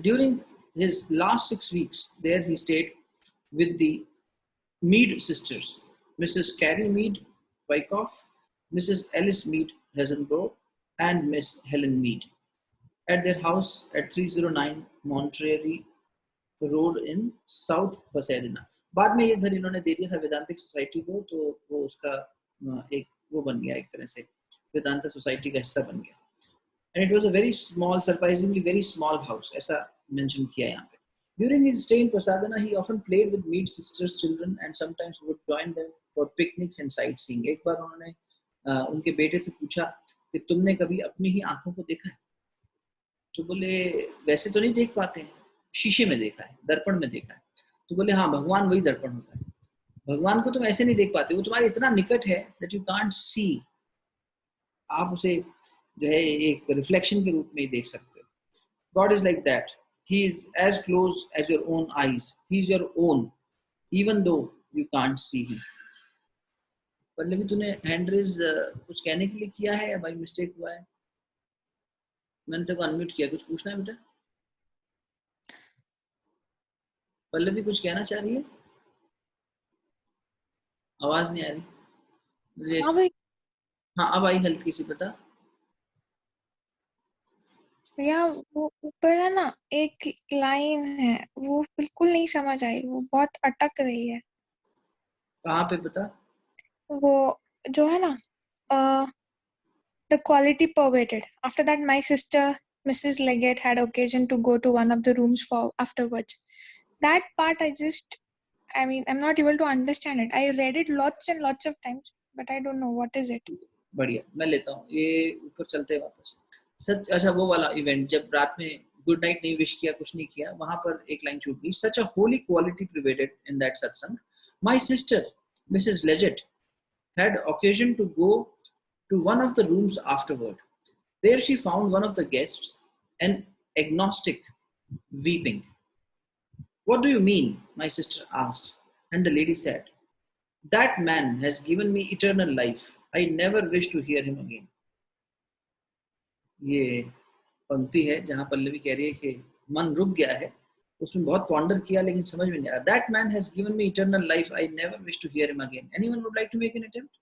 During his last 6 weeks there, he stayed with the Mead sisters, Mrs. Carrie Mead Wyckoff, Mrs. Alice Mead Hazenbrough, and Miss Helen Mead, at their house at 309 Monterey Road in South Pasadena. बाद में ये घर इन्होंने दे दिया था वेदांतिक सोसाइटी को, तो वो उसका एक वो बन गया, एक तरह से वेदांता सोसाइटी का हिस्सा बन गया। And it was a very small, surprisingly very small house, ऐसा मेंशन किया यहाँ पे। During his stay in Pasadena, he often played with Mead sisters' children and sometimes would join them for picnics and sightseeing. एक बार उन्होंने उनके बेटे से पूछा कि तुमने कभी अपनी ही आंखों को देखा है? तो बोले वैसे तो नहीं देख पाते हैं, शीशे में देखा है, दर्पण में देखा है। तो बोले हाँ, भगवान वही दर्पण होता है। भगवान को तुम ऐसे नहीं देख पाते, वो तुम्हारे इतना निकट है that you can't see, आप उसे जो है एक रिफ्लेक्शन के रूप में ही देख सकते हो। God is like that. He is as close as your own eyes. He is your own, even though you can't see him. Pallavi तूने हैंड रेज कुछ कहने के लिए किया है या भाई मिस्टेक हुआ है? मैंने तेरे को अनम्यूट किया, कुछ पूछना है बेटा? पल्लवी कुछ कहना चाह रही है? आवाज नहीं आ रही मुझे। हाँ भाई, हाँ अब आई हल्की सी, बता। भैया वो ऊपर है ना, एक लाइन है, वो बिल्कुल नहीं समझ आई, वो बहुत अटक रही है। कहाँ पे बता? वो जो है ना, the quality pervaded. After that, my sister, Mrs. Leggett, had occasion to go to one of the rooms for afterwards. That part I mean, I'm not able to understand it. I read it lots and lots of times, but I don't know what is it. बढ़िया, मैं लेता हूँ ये, ऊपर चलते हैं वापस। सच, अच्छा वो वाला इवेंट जब रात में गुड नाइट नहीं विश किया, कुछ नहीं किया, वहां पर एक लाइन छूट गई। सच अ होली क्वालिटी प्रिवेडेड इन दैट सत्संग, my sister Mrs legit had occasion to go to one of the rooms afterward. There she found one of the guests, an agnostic, weeping. What do you mean? My sister asked, and the lady said, that man has given me eternal life. I never wish to hear him again. ये पंक्ति है जहां पल्लवी कह रही है कि मन रुक गया है, उसमें बहुत पॉन्डर किया लेकिन समझ में नहीं आया। That man has given me eternal life, I never wish to hear him again. Anyone would like to make an attempt?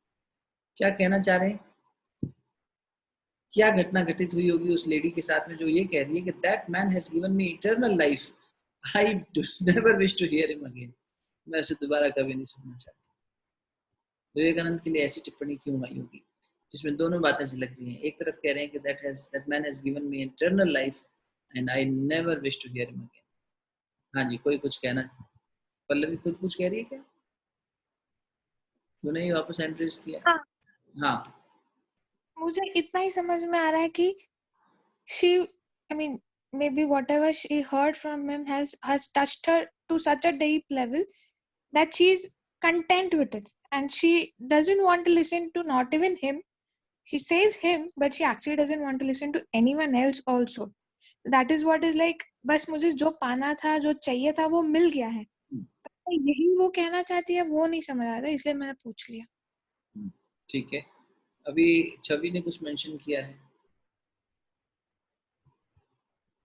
क्या कहना चाह रहे हैं? क्या घटना घटित हुई होगी उस लेडी के साथ में जो ये कह रही है कि that man has given me eternal life, I never wish to hear him again. मैं उसे दोबारा कभी नहीं सुनना चाहती। विवेकानंद के लिए ऐसी टिप्पणी क्यों आई होगी जिसमें दोनों बातें झलक रही हैं? एक तरफ कह रहे हैं कि that man has given me eternal life and I never wish to hear him again. हाँ जी, कोई कुछ कहना? पल्लवी खुद कुछ कह रही है क्या? तूने ही वापस एंट्रीज किया? हाँ, हाँ, मुझे इतना ही समझ में आ रहा है कि she, I mean, maybe whatever she heard from him has touched her to such a deep level that she's content with it, and she doesn't want to listen to not even him. She says him, but she actually doesn't want to listen to anyone else also. That is what is like, बस मुझे जो पाना था, जो चाहिए था, वो मिल गया है। यही वो कहना चाहती है, वो नहीं समझ आ रहा, इसलिए मैंने पूछ लिया। ठीक है। अभी छवि ने कुछ मेंशन किया है,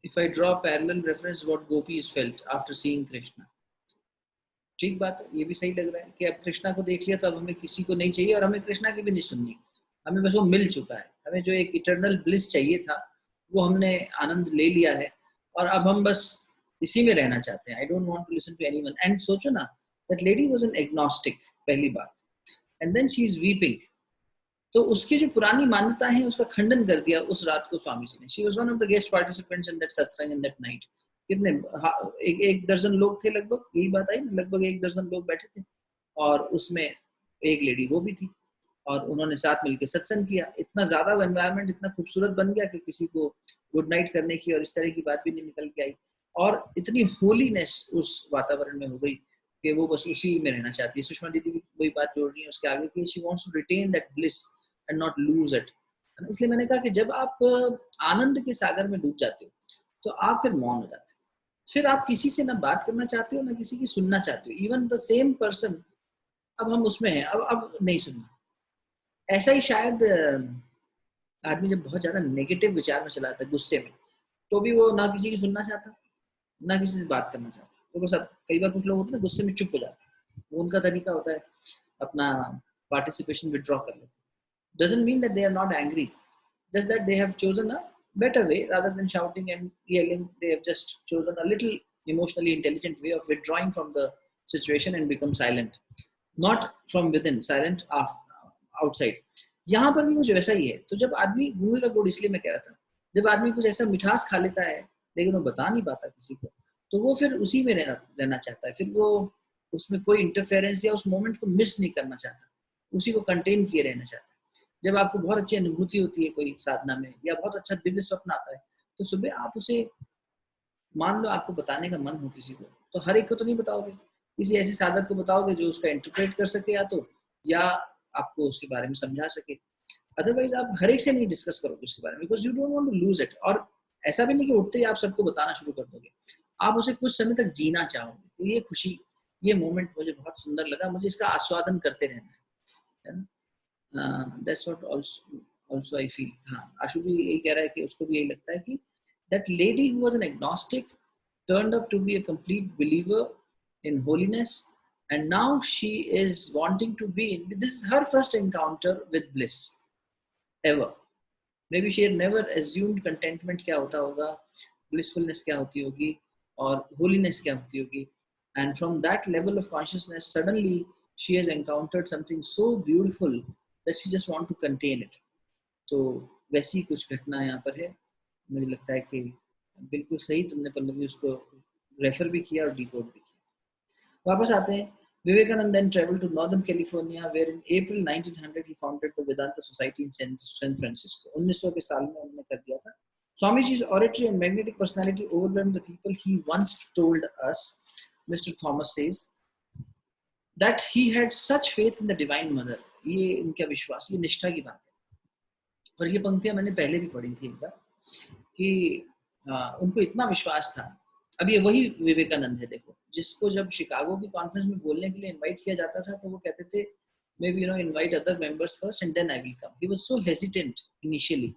if I draw parallel reference what gopis felt after seeing Krishna। ठीक बात है, ये भी सही लग रहा है कि अब कृष्णा को देख लिया तो अब हमें किसी को नहीं चाहिए और हमें कृष्णा की भी नहीं सुननी, हमें बस वो मिल चुका है। हमें जो एक इटर्नल ब्लिस चाहिए था वो हमने आनंद ले लिया है और अब हम बस इसी में रहना चाहते हैं। I don't want to listen to anyone. And सोचो ना, that lady was an agnostic, पहली बात, and then she is weeping. तो उसकी जो पुरानी मान्यता है उसका खंडन कर दिया उस रात को स्वामी जी ने। She was one of the guest participants in that सत्संग इन दैट नाइट। कितने, एक दर्जन लोग थे लगभग, यही बात आई ना, लगभग एक दर्जन लोग बैठे थे और उसमें एक लेडी वो भी थी और उन्होंने साथ मिलकर सत्संग किया। इतना ज्यादा वो एनवायरनमेंट इतना खूबसूरत बन गया कि किसी को गुड नाइट करने की और इस तरह की बात भी नहीं निकल के आई और इतनी होलीनेस उस वातावरण में हो गई कि वो बस उसी में रहना चाहती है। सुषमा दीदी भी वही बात जोड़ रही है उसके आगे कि she wants to retain that bliss and not lose it. इसलिए मैंने कहा कि जब आप आनंद के सागर में डूब जाते हो तो आप फिर मौन हो जाते हो, फिर आप किसी से ना बात करना चाहते हो ना किसी की सुनना चाहते हो। इवन द सेम पर्सन, अब हम उसमें हैं, अब नहीं सुनना। ऐसा ही शायद आदमी जब बहुत ज्यादा नेगेटिव विचार में चला जाता है, गुस्से में, तो भी वो ना किसी की सुनना चाहता ना किसी से बात करना चाहता। तो बस अब कई बार कुछ लोग होते हैं ना गुस्से में चुप हो जाते हैं, वो उनका तरीका होता है अपना पार्टिसिपेशन विड्रॉ कर लेते। doesn't mean that they are not angry, just that they have chosen a better way rather than shouting and yelling. They have just chosen a little emotionally intelligent way of withdrawing from the situation and become silent, not from within, silent outside। यहाँ पर भी कुछ वैसा ही है। तो जब आदमी, गूंगे का गुड़ इसलिए मैं कह रहा था, जब आदमी कुछ ऐसा मिठास खा लेता है लेकिन वो बता नहीं पाता किसी को, तो वो फिर उसी में रहना चाहता है, फिर वो उसमें कोई इंटरफेरेंस या उस मोमेंट को मिस नहीं करना चाहता, उसी को कंटेन किए रहना चाहता है। जब आपको बहुत अच्छी अनुभूति होती है कोई साधना में या बहुत अच्छा दिव्य स्वप्न आता है, तो सुबह आप उसे, मान लो आपको बताने का मन हो किसी को, तो हर एक को तो नहीं बताओगे, किसी ऐसे साधक को बताओगे जो उसका इंटरप्रेट कर सके या आपको उसके बारे में समझा सके। अदरवाइज आप हर एक से नहीं डिस्कस करोगे उसके बारे में, because you don't want to lose it. और ऐसा भी नहीं कि उठते ही आप सबको बताना शुरू कर दोगे, आप उसे कुछ समय तक जीना चाहोगे। तो ये खुशी, ये मोमेंट मुझे बहुत सुंदर लगा, मुझे इसका आस्वादन करते रहना है ना। That's what also I feel. हाँ, आशु भी यही कह रहा है कि उसको भी यही लगता है कि that lady who was an agnostic turned up to be a complete believer in holiness, and now she is wanting to be in, this is her first encounter with bliss ever. Maybe she had never assumed contentment क्या होता होगा, blissfulness क्या होती होगी, और holiness क्या होती होगी. And from that level of consciousness, suddenly she has encountered something so beautiful that she just want to contain it. तो वैसी कुछ घटना यहाँ पर है. मुझे लगता है कि बिल्कुल सही तुमने पल्लवी उसको रेफर भी किया और डिकोड भी किया. वापस आते हैं. Vivekananda then traveled to Northern California, where in April 1900 he founded the Vedanta Society in San Francisco. 1900 के साल में उन्होंने कर दिया था. Swamiji's oratory and magnetic personality overwhelmed the people. He once told us, Mr. Thomas says, that he had such faith in the Divine Mother. ये इनका विश्वास, ये निष्ठा की बात है. और ये पंक्तियां मैंने पहले भी पढ़ी थी एक बार कि उनको इतना विश्वास था. अब ये वही विवेकानंद है. देखो, जिसको जब शिकागो की कॉन्फ्रेंस में बोलने के लिए इनवाइट किया जाता था तो वो कहते थे maybe invite other members first and then I will come. He was so hesitant initially,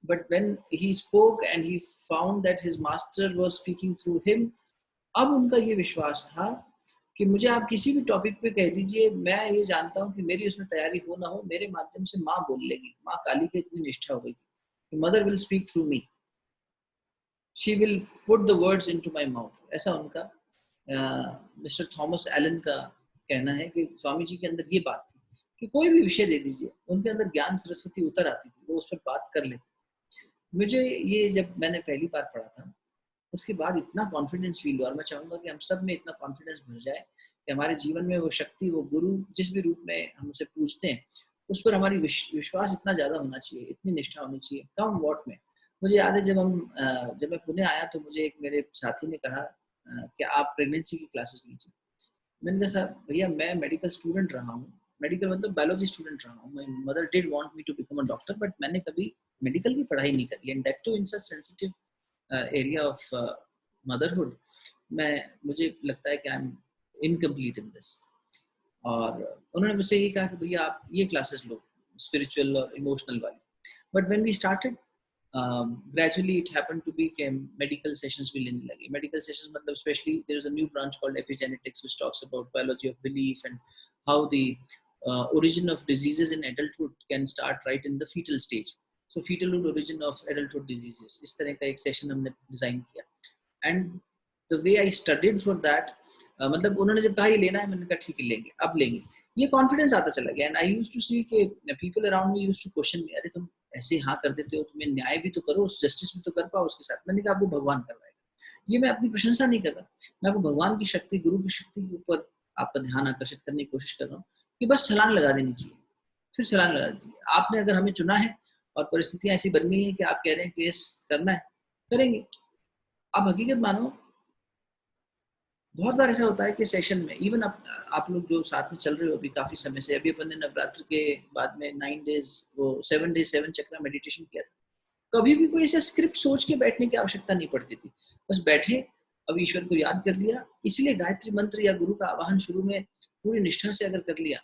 but when he spoke and he found that his master was speaking through him, अब उनका ये विश्वास था कि मुझे आप किसी भी टॉपिक पे कह दीजिए, मैं ये जानता हूँ कि मेरी उसमें तैयारी हो ना हो, मेरे माध्यम से माँ बोल लेगी. माँ काली की इतनी निष्ठा हो गई थी, mother will speak through me, she will put the words into my mouth. ऐसा उनका मिस्टर थॉमस एलन का कहना है कि स्वामी जी के अंदर ये बात थी कि कोई भी विषय दे दीजिए, उनके अंदर ज्ञान सरस्वती उतर आती थी, वो उस पर बात कर लेते. मुझे ये जब मैंने पहली बार पढ़ा था उसके बाद इतना कॉन्फिडेंस फील हुआ, और मैं चाहूँगा कि हम सब में इतना कॉन्फिडेंस भर जाए कि हमारे जीवन में वो शक्ति, वो गुरु जिस भी रूप में हम उसे पूजते हैं उस पर हमारी विश्वास इतना ज़्यादा होना चाहिए, इतनी निष्ठा होनी चाहिए. कम वॉट में. मुझे याद है जब मैं पुणे आया तो मुझे एक मेरे साथी ने कहा कि आप प्रेगनेंसी की क्लासेस लीजिए. मैंने कहा सर भैया मैं मेडिकल स्टूडेंट रहा हूँ, मेडिकल मतलब बायोलॉजी स्टूडेंट रहा हूँ. My mother did want me to become a doctor, but मैंने कभी मेडिकल की पढ़ाई नहीं करी, and that too in such sensitive area of motherhood. मुझे लगता है कि I am incomplete in this. और उन्होंने मुझसे ये कहा कि भैया आप ये क्लासेस लो, स्पिरिचुअल और इमोशनल वाली. But when we started, gradually it happened to be कि medical sessions भी लेने लगे. Medical sessions मतलब especially there is a new branch called epigenetics which talks about biology of belief and how the origin of diseases in adulthood can start right in the fetal stage. So fetal origin of adulthood diseases, इस तरह का एक session हमने design किया. And the way I studied for that, मतलब उन्होंने जब कहा ये लेना है, मैंने कहा ठीक है लेंगे, अब लेंगे. ये कॉन्फिडेंस आता चला गया. And I used to see कि people around me used to question me, अरे तुम ऐसे हाँ कर देते हो, तुम्हें न्याय भी तो करो, जस्टिस भी तो कर पाओ उसके साथ. मैंने कहा आपको भगवान करवाएगा. ये मैं अपनी प्रशंसा नहीं कर रहा, मैं आपको भगवान की शक्ति, गुरु की शक्ति के ऊपर आपका ध्यान आकर्षित करने की कोशिश कर रहा हूँ कि बस छलांग लगा देनी चाहिए, फिर छलांग लगा दीजिए. आपने अगर हमें चुना है और परिस्थितियां ऐसी बन गई है कि आप कह रहे हैं कि केस करना है, करेंगे. आप हकीकत मानो, बहुत बार ऐसा होता है कि सेशन में इवन आप लोग जो साथ में चल रहे हो अभी काफी समय से, अभी अपन ने नवरात्र के बाद में 9 days वो 7 days 7 चक्रा मेडिटेशन किया था. कभी भी कोई ऐसा स्क्रिप्ट सोच के बैठने की आवश्यकता नहीं पड़ती थी, बस बैठे, अब ईश्वर को याद कर लिया. इसलिए गायत्री मंत्र या गुरु का आवाहन शुरू में पूरी निष्ठा से अगर कर लिया,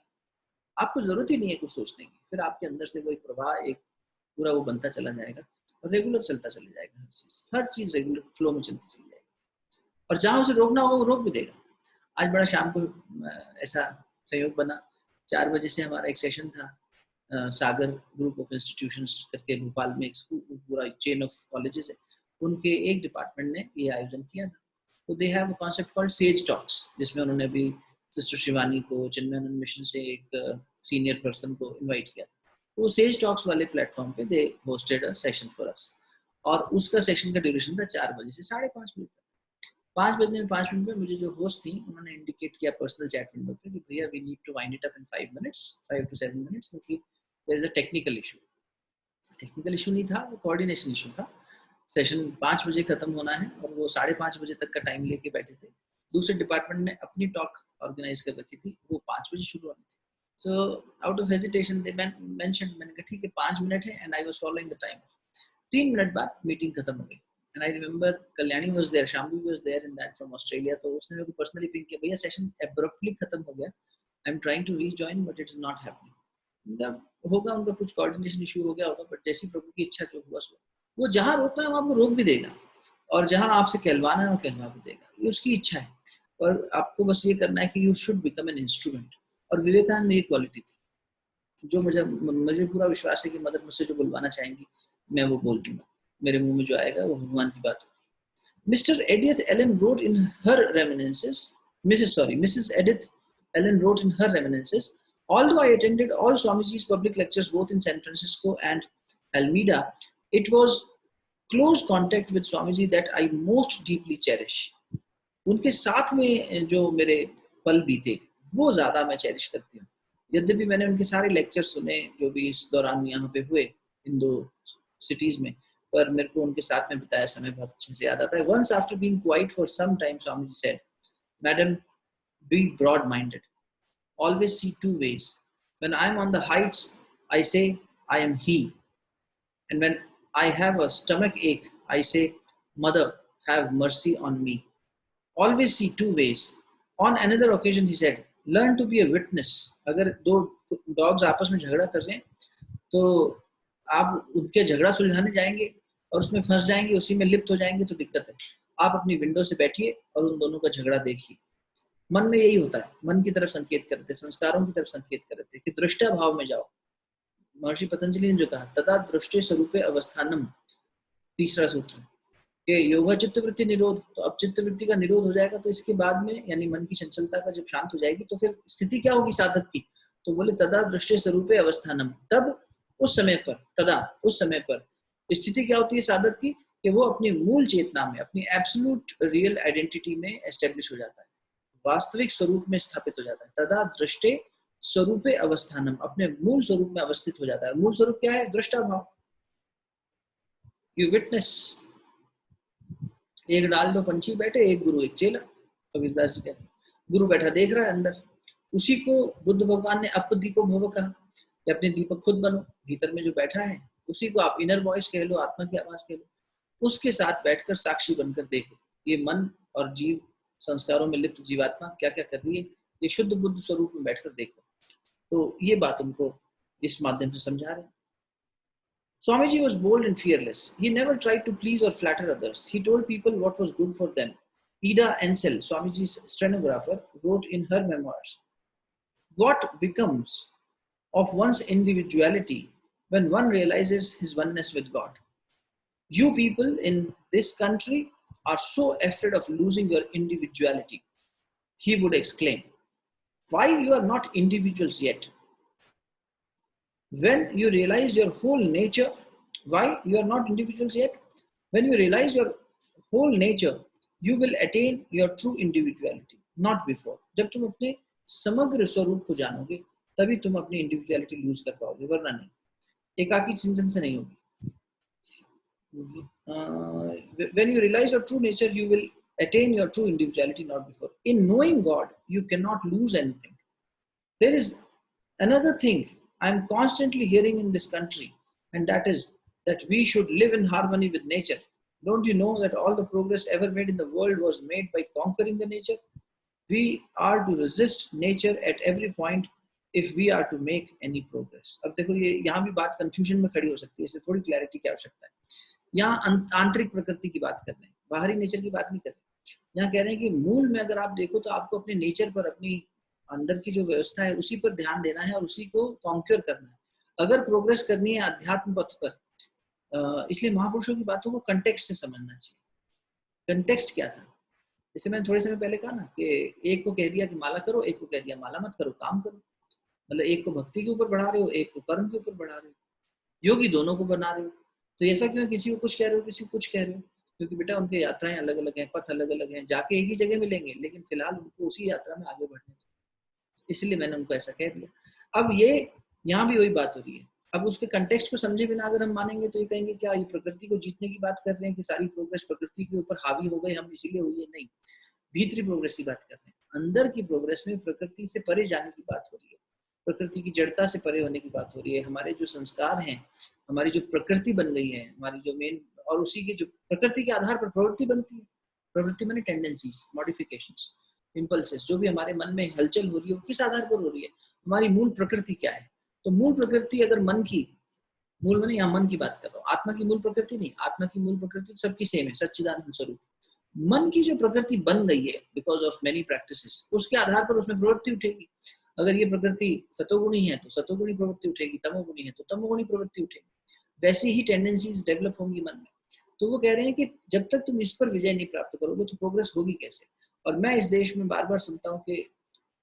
आपको जरूरत ही नहीं है कुछ सोचने की. फिर आपके अंदर से वो एक प्रवाह, एक पूरा वो बनता चला जाएगा और रेगुलर चलता चला जाएगा. हर चीज रेगुलर फ्लो में चलती चली जाएगी, और जहां उसे रोकना होगा वो रोक भी देगा. आज बड़ा शाम को ऐसा संयोग बना, 4 बजे से हमारा एक सेशन था, सागर ग्रुप ऑफ इंस्टीट्यूशंस करके भोपाल में एक पूरा चेन ऑफ कॉलेजेस है, उनके एक डिपार्टमेंट ने ये आयोजन किया था. तो they have a concept called says talks, जिसमें उन्होंने अभी सिस्टर शिवानी को चिन्मयानंद मिशन से एक सीनियर पर्सन को इन्वाइट किया. वो सेज टॉक्स वाले प्लेटफॉर्म पे they hosted a session for us, और उसका सेशन का ड्यूरेशन था 4 बजे से 5:30 बजे तक. 5 बजने में 5 मिनट में मुझे जो होस्ट थी उन्होंने इंडिकेट किया पर्सनल चैट विंडो पे कि भैया we need to wind it up in 5 minutes, 5 to 7 minutes, क्योंकि there is a technical issue. Technical issue नहीं था, वो कोऑर्डिनेशन इशू था. सेशन 5 बजे खत्म होना है और वो 5:30 बजे तक का टाइम लेके बैठे थे. दूसरे डिपार्टमेंट ने अपनी टॉक ऑर्गेनाइज कर रखी थी, वो 5 बजे शुरू होनी थी. So out of hesitation they mentioned, मैंने कहा ठीक है 5 मिनट है, and I was following the time. 3 minute बाद मीटिंग खत्म हो गई. And I remember Kalyani was there, Shambhu was there in that from Australia. तो उसने मेरे को personally पिंग किया, भैया सेशन abruptly खत्म हो गया. I'm trying to rejoin but it is not happening. मतलब होगा उनका कुछ कोऑर्डिनेशन इशू हो गया होगा, बट जैसी प्रभु की इच्छा जो हुआ सो, वो जहाँ रोकना है वो आपको रोक भी देगा, और जहाँ आपसे कहलवाना है वो कहलवा भी देगा, ये उसकी इच्छा है। और आपको बस ये करना है कि you should become an instrument. और विवेकानंद में ये क्वालिटी थी जो मुझे पूरा विश्वास है कि मदर मुझसे जो बुलवाना चाहेंगी मैं वो बोल दूंगा, मेरे मुंह में जो आएगा वो भगवान की बात होगी। Mr. Edith Ellen wrote in her reminiscences, Mrs. Edith Ellen wrote in her reminiscences, although I attended all Swamiji's public lectures both in San Francisco and Alameda, it was close contact with Swamiji that I most deeply cherish. उनके साथ में जो मेरे पल बीते वो ज़्यादा मैं चेरिश करती हूँ। यद्यपि मैंने उनके सारे लेक्चर सुने जो भी इस दौरान यहाँ पे हुए इन दो सिटीज़ में, पर मेरे को उनके साथ में बिताया समय बहुत अच्छे से याद आता है। Once after being quiet for some time, Swamiji said, "Madam, be broad-minded. Always see two ways. When I am on the heights, I say I am he, and when I have a stomach ache, I say, Mother, have mercy on me. Always see two ways." On another occasion, he said, "Learn to be a witness." अगर दो डॉग्स आपस में झगड़ा कर रहे हैं तो आप उनके झगड़ा सुलझाने जाएंगे और उसमें फंस जाएंगे, उसी में लिप्त हो जाएंगे तो दिक्कत है। आप अपनी विंडो से बैठिए और उन दोनों का झगड़ा देखिए। मन में यही होता है, मन की तरफ संकेत करते, संस्कारों की तरफ संकेत करते कि दृष्टा भाव में जाओ। महर्षि पतंजलि ने जो कहा, तदा दृष्टि स्वरूपे अवस्थानम, तीसरा सूत्र कि योगा चित्तवृत्ति निरोध, तो अब चित्तवृत्ति का निरोध हो जाएगा तो इसके बाद में यानी मन की चंचलता का जब शांत हो जाएगी तो फिर स्थिति क्या होगी साधक की, तो बोले तदा दृष्टि स्वरूपे अवस्थानम, तब उस समय पर, तदा उस समय पर स्थिति क्या होती है साधक की कि वो अपनी मूल चेतना में, अपनी एब्सोल्यूट रियल आइडेंटिटी में एस्टेब्लिश हो जाता है, वास्तविक स्वरूप में स्थापित हो जाता है। तदा दृष्टि स्वरूपे अवस्थानम, अपने मूल स्वरूप में अवस्थित हो जाता है। मूल स्वरूप क्या है? दृष्टा भाव। You witness. एक डाल दो पंछी बैठे, एक गुरु एक चेला, कबीरदास जी कहते हैं। गुरु बैठा देख रहा है अंदर, उसी को बुद्ध भगवान ने अप दीपो भव कहा कि अपने दीपक खुद बनो। भीतर में जो बैठा है उसी को आप इनर वॉइस कह लो, आत्मा की आवाज कह लो, उसके साथ बैठकर साक्षी बनकर देखो ये मन और जीव, संस्कारों में लिप्त जीवात्मा क्या क्या कर रही है, ये शुद्ध बुद्ध स्वरूप में बैठकर देखो। तो ये बात उनको इस माध्यम से समझा रहे हैं। Swamiji was bold and fearless. He never tried to please or flatter others. He told people what was good for them. Ida Ansel, Swamiji's stenographer, wrote in her memoirs, "What becomes of one's individuality when one realizes his oneness with God? You people in this country are so afraid of losing your individuality." He would exclaim, "Why you are not individuals yet? When you realize your whole nature," why you are not individuals yet? When you realize your whole nature, you will attain your true individuality, not before. जब तुम अपने समग्र स्वरूप को जानोगे तभी तुम अपनी इंडिविजुअलिटी लूज कर पाओगे, वरना नहीं। एकाकी चिंतन से नहीं होगी। When you realize your true nature, you will attain your true individuality, not before. In knowing God, you cannot lose anything. There is another thing I'm constantly hearing in this country, and that is that we should live in harmony with nature. Don't you know that all the progress ever made in the world was made by conquering the nature? We are to resist nature at every point if we are to make any progress. अब देखो ये यहाँ भी बात कंफ्यूजन में खड़ी हो सकती है, इसलिए थोड़ी क्लैरिटी की आवश्यकता है। यहाँ आंतरिक प्रकृति की बात कर रहे हैं, बाहरी नेचर की बात नहीं कर रहे। यहाँ कह रहे हैं कि मूल में अगर आप देखो तो आपको अपने नेचर पर, अपनी अंदर की जो व्यवस्था है उसी पर ध्यान देना है और उसी को कॉन्क्योर करना है अगर प्रोग्रेस करनी है अध्यात्म पथ पर। इसलिए महापुरुषों की बातों को कंटेक्स्ट से समझना चाहिए। कंटेक्स्ट क्या था? जैसे मैंने थोड़े समय पहले कहा ना कि एक को कह दिया कि माला करो, एक को कह दिया माला मत करो, काम करो। मतलब एक को भक्ति के ऊपर बढ़ा रहे हो, एक को कर्म के ऊपर बढ़ा रहे हो, योगी दोनों को बना रहे हो। तो ऐसा क्यों किसी को कुछ कह रहे हो, किसी को कुछ कह रहे हो? क्योंकि बेटा उनकी यात्राएं अलग अलग हैं, पथ अलग अलग हैं, जाके एक ही जगह मिलेंगे लेकिन फिलहाल उनको उसी यात्रा में आगे बढ़ने, इसलिए मैंने उनको ऐसा कह दिया। अब ये यहाँ भी वही बात हो रही है। अब उसके कंटेक्स्ट को समझे बिना अगर हम मानेंगे तो ये कहेंगे क्या ये प्रकृति को जीतने की बात कर रहे हैं कि सारी प्रोग्रेस प्रकृति के ऊपर हावी हो गई, हम इसीलिए हुई है? नहीं, भीतरी प्रोग्रेस की बात कर रहे हैं। अंदर की प्रोग्रेस में प्रकृति से परे जाने की बात हो रही है, प्रकृति की जड़ता से परे होने की बात हो रही है। हमारे जो संस्कार हैं, हमारी जो प्रकृति बन गई है, हमारी जो मेन, और उसी के जो प्रकृति के आधार पर प्रवृत्ति बनती है। प्रवृत्ति माने टेंडेंसीज, मॉडिफिकेशंस, इम्पल्सेस, जो भी हमारे मन में हलचल हो रही है वो किस आधार पर हो रही है? हमारी मूल प्रकृति क्या है? तो मूल प्रकृति अगर मन की, मूल में यहाँ मन की बात कर रहा हूँ, आत्मा की मूल प्रकृति नहीं, आत्मा की मूल प्रकृति सबकी सेम है, सच्चिदानंद स्वरूप। मन की जो प्रकृति बन गई है बिकॉज ऑफ मेनी प्रैक्टिसेस, उसके आधार पर उसमें प्रवृत्ति उठेगी। अगर ये प्रकृति सतोगुणी है तो सतोगुणी प्रवृत्ति उठेगी, तमोगुणी है तो तमोगुणी प्रवृत्ति उठेगी, वैसी ही टेंडेंसीज डेवलप होंगी मन में। तो वो कह रहे हैं कि जब तक तुम इस पर विजय नहीं प्राप्त करोगे तो प्रोग्रेस होगी कैसे। और मैं इस देश में बार बार सुनता हूँ कि